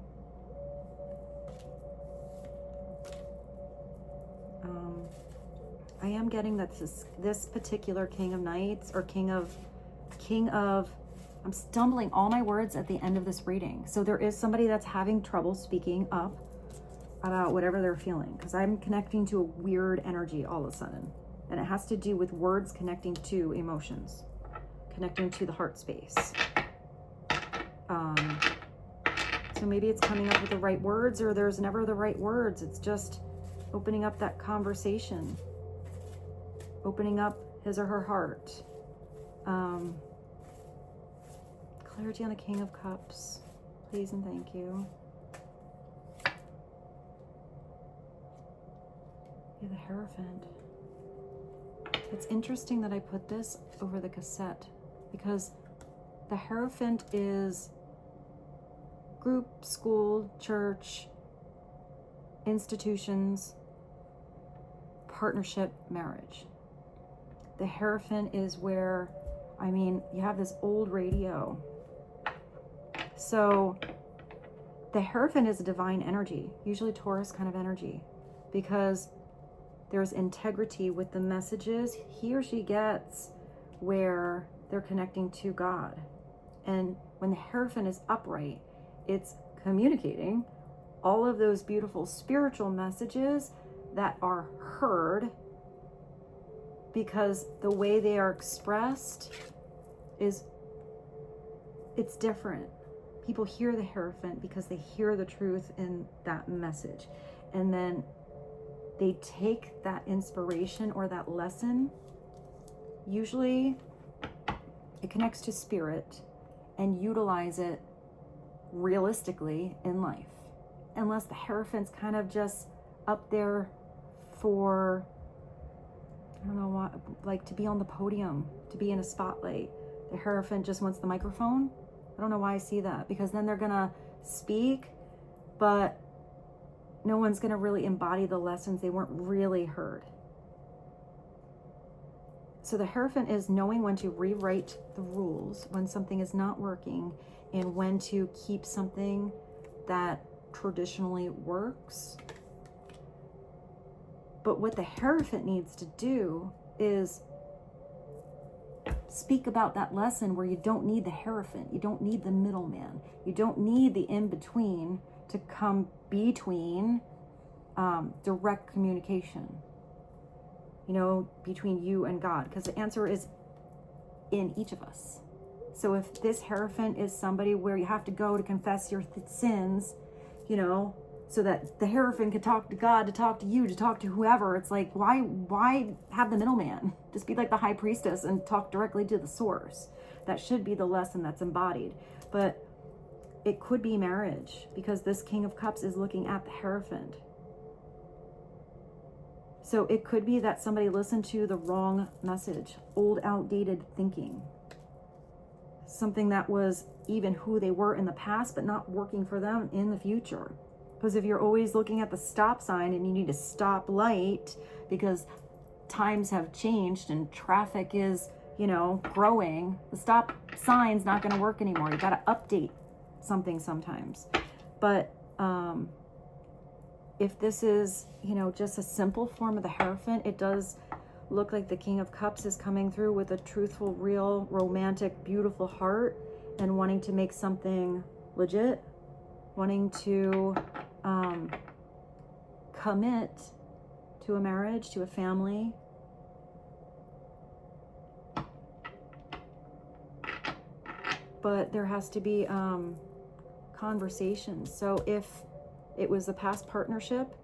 I am getting that this particular King of Knights, or King of, I'm stumbling all my words at the end of this reading. So there is somebody that's having trouble speaking up about whatever they're feeling, because I'm connecting to a weird energy all of a sudden. And it has to do with words connecting to emotions, connecting to the heart space. So maybe it's coming up with the right words, or there's never the right words. It's just opening up that conversation, opening up his or her heart. Clarity on the King of Cups, please and thank you. Yeah, the Hierophant. It's interesting that I put this over the cassette, because the Hierophant is group, school, church, institutions, partnership, marriage. The Hierophant is where, I mean, you have this old radio. So the Hierophant is a divine energy, usually Taurus kind of energy, because there's integrity with the messages he or she gets where they're connecting to God. And when the Hierophant is upright, it's communicating all of those beautiful spiritual messages that are heard, because the way they are expressed it's different. People hear the Hierophant because they hear the truth in that message. And then they take that inspiration or that lesson, usually it connects to spirit, and utilize it realistically in life. Unless the Hierophant's kind of just up there for, I don't know what, like to be on the podium, to be in a spotlight. The Hierophant just wants the microphone. I don't know why I see that, because then they're gonna speak, but no one's gonna really embody the lessons. They weren't really heard. So the Hierophant is knowing when to rewrite the rules, when something is not working, and when to keep something that traditionally works. But what the Hierophant needs to do is speak about that lesson where you don't need the Hierophant, you don't need the middleman, you don't need the in-between to come between direct communication, between you and God, because the answer is in each of us. So if this Hierophant is somebody where you have to go to confess your sins, so that the Hierophant could talk to God, to talk to you, to talk to whoever, it's like, why have the middleman? Just be like the high priestess and talk directly to the source. That should be the lesson that's embodied. But it could be marriage, because this King of Cups is looking at the Hierophant. So it could be that somebody listened to the wrong message, old, outdated thinking. Something that was even who they were in the past, but not working for them in the future. Because if you're always looking at the stop sign and you need a stop light because times have changed and traffic is, growing, the stop sign's not going to work anymore. You got to update something sometimes. But if this is, just a simple form of the Hierophant, it does look like the King of Cups is coming through with a truthful, real, romantic, beautiful heart and wanting to make something legit, wanting to commit to a marriage, to a family. But there has to be conversations. So if it was a past partnership,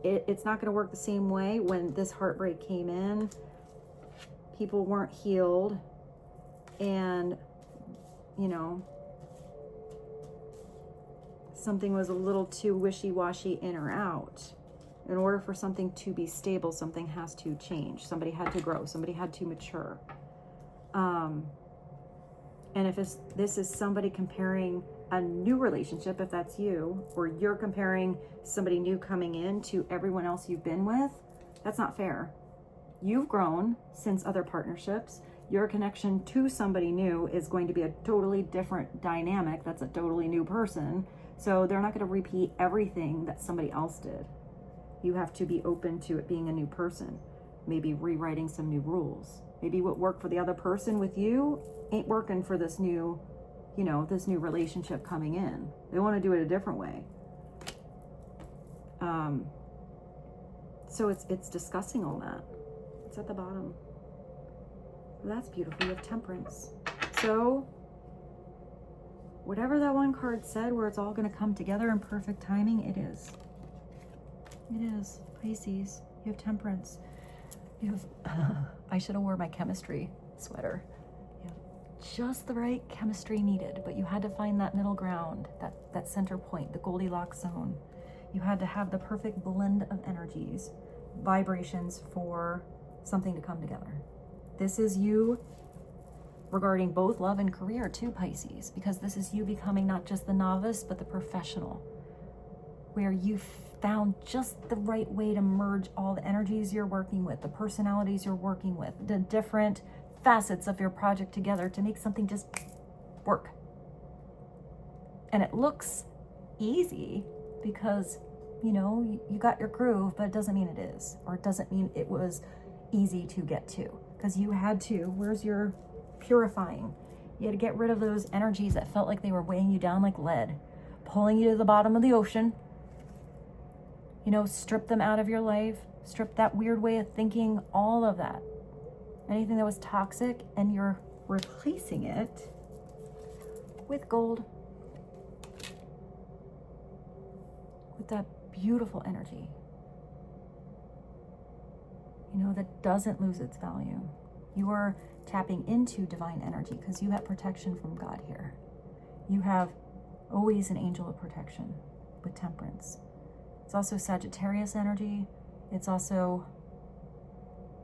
it's not going to work the same way. When this heartbreak came in, people weren't healed, and something was a little too wishy-washy in or out. In order for something to be stable, something has to change. Somebody had to grow. Somebody had to mature. And if this is somebody comparing a new relationship, if that's you, or you're comparing somebody new coming in to everyone else you've been with, that's not fair. You've grown since other partnerships. Your connection to somebody new is going to be a totally different dynamic. That's a totally new person. So they're not going to repeat everything that somebody else did. You have to be open to it being a new person, maybe rewriting some new rules. Maybe what worked for the other person with you ain't working for this new, this new relationship coming in. They want to do it a different way. So it's discussing all that. It's at the bottom. Well, that's beautiful. You have temperance. So whatever that one card said, where it's all going to come together in perfect timing, it is. It is. Pisces, you have temperance. You have, I should have worn my chemistry sweater. You have just the right chemistry needed, but you had to find that middle ground, that center point, the Goldilocks zone. You had to have the perfect blend of energies, vibrations for something to come together. This is you regarding both love and career too, Pisces, because this is you becoming not just the novice, but the professional, where you found just the right way to merge all the energies you're working with, the personalities you're working with, the different facets of your project together to make something just work. And it looks easy because, you got your groove, but it doesn't mean it is, or it doesn't mean it was easy to get to, because you had to. Where's your purifying? You had to get rid of those energies that felt like they were weighing you down like lead, pulling you to the bottom of the ocean. Strip them out of your life, strip that weird way of thinking, all of that. Anything that was toxic, and you're replacing it with gold. With that beautiful energy. That doesn't lose its value. You are tapping into divine energy because you have protection from God here. You have always an angel of protection with temperance. It's also Sagittarius energy. It's also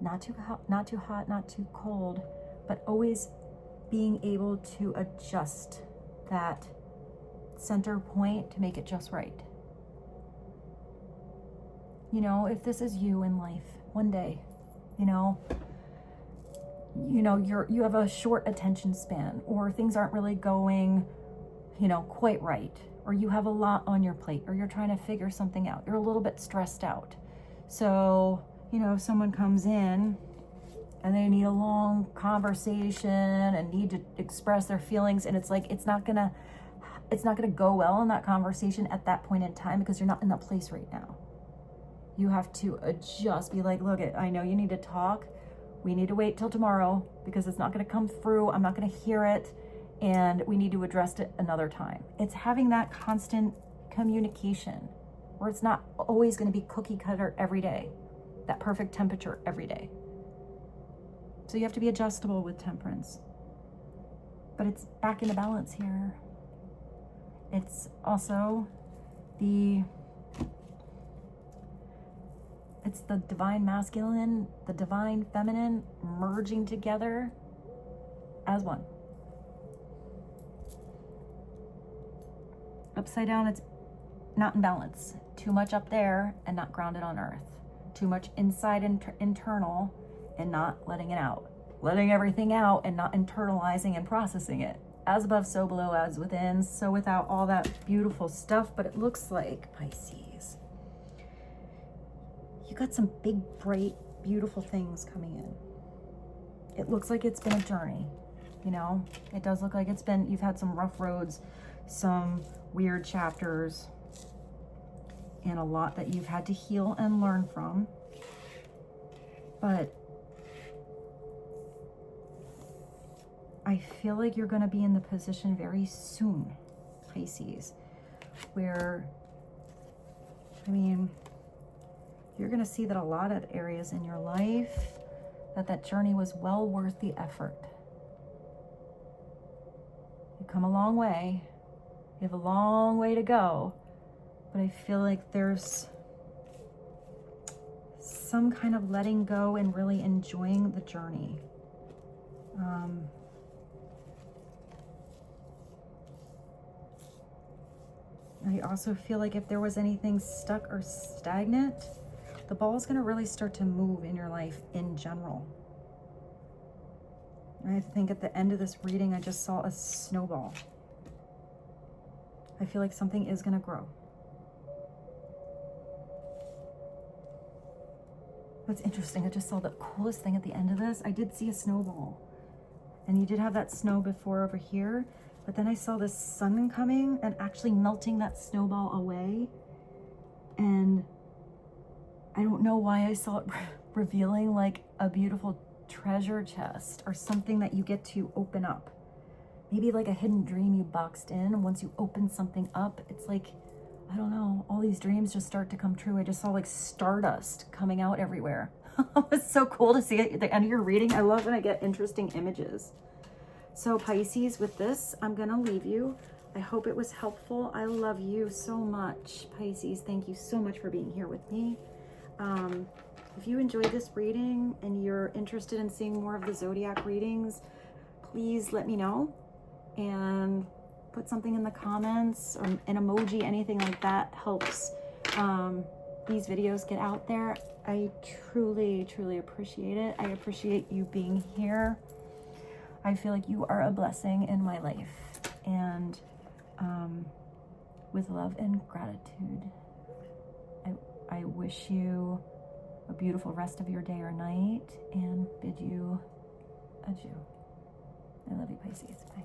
not too hot, not too cold, but always being able to adjust that center point to make it just right. If this is you in life, one day, you have a short attention span, or things aren't really going, quite right, or you have a lot on your plate, or you're trying to figure something out. You're a little bit stressed out. So, if someone comes in and they need a long conversation and need to express their feelings, and it's like, it's not gonna go well in that conversation at that point in time because you're not in that place right now. You have to adjust, be like, look, I know you need to talk. We need to wait till tomorrow because it's not going to come through. I'm not going to hear it. And we need to address it another time. It's having that constant communication where it's not always going to be cookie cutter every day, that perfect temperature every day. So you have to be adjustable with temperance. But it's back into balance here. It's also it's the divine masculine, the divine feminine merging together as one. Upside down, it's not in balance. Too much up there and not grounded on earth. Too much inside internal and not letting it out. Letting everything out and not internalizing and processing it. As above, so below, as within. So without all that beautiful stuff, but it looks like, Pisces, you got some big, bright, beautiful things coming in. It looks like it's been a journey, It does look like you've had some rough roads, some weird chapters, and a lot that you've had to heal and learn from. But I feel like you're going to be in the position very soon, Pisces, where, you're going to see that a lot of areas in your life, that journey was well worth the effort. You've come a long way, You have a long way to go, but I feel like there's some kind of letting go and really enjoying the journey. I also feel like if there was anything stuck or stagnant, the ball is going to really start to move in your life in general. I think at the end of this reading, I just saw a snowball. I feel like something is going to grow. What's interesting, I just saw the coolest thing at the end of this. I did see a snowball. And you did have that snow before over here. But then I saw the sun coming and actually melting that snowball away. And I don't know why I saw it revealing like a beautiful treasure chest or something that you get to open up. Maybe like a hidden dream you boxed in. And once you open something up, it's like, I don't know, all these dreams just start to come true. I just saw like stardust coming out everywhere. It's so cool to see it at the end of your reading. I love when I get interesting images. So Pisces, with this, I'm going to leave you. I hope it was helpful. I love you so much, Pisces. Thank you so much for being here with me. If you enjoyed this reading and you're interested in seeing more of the zodiac readings, please let me know and put something in the comments or an emoji, anything like that helps these videos get out there. I truly, truly appreciate it. I appreciate you being here. I feel like you are a blessing in my life. And with love and gratitude, I wish you a beautiful rest of your day or night and bid you adieu. I love you, Pisces. Bye.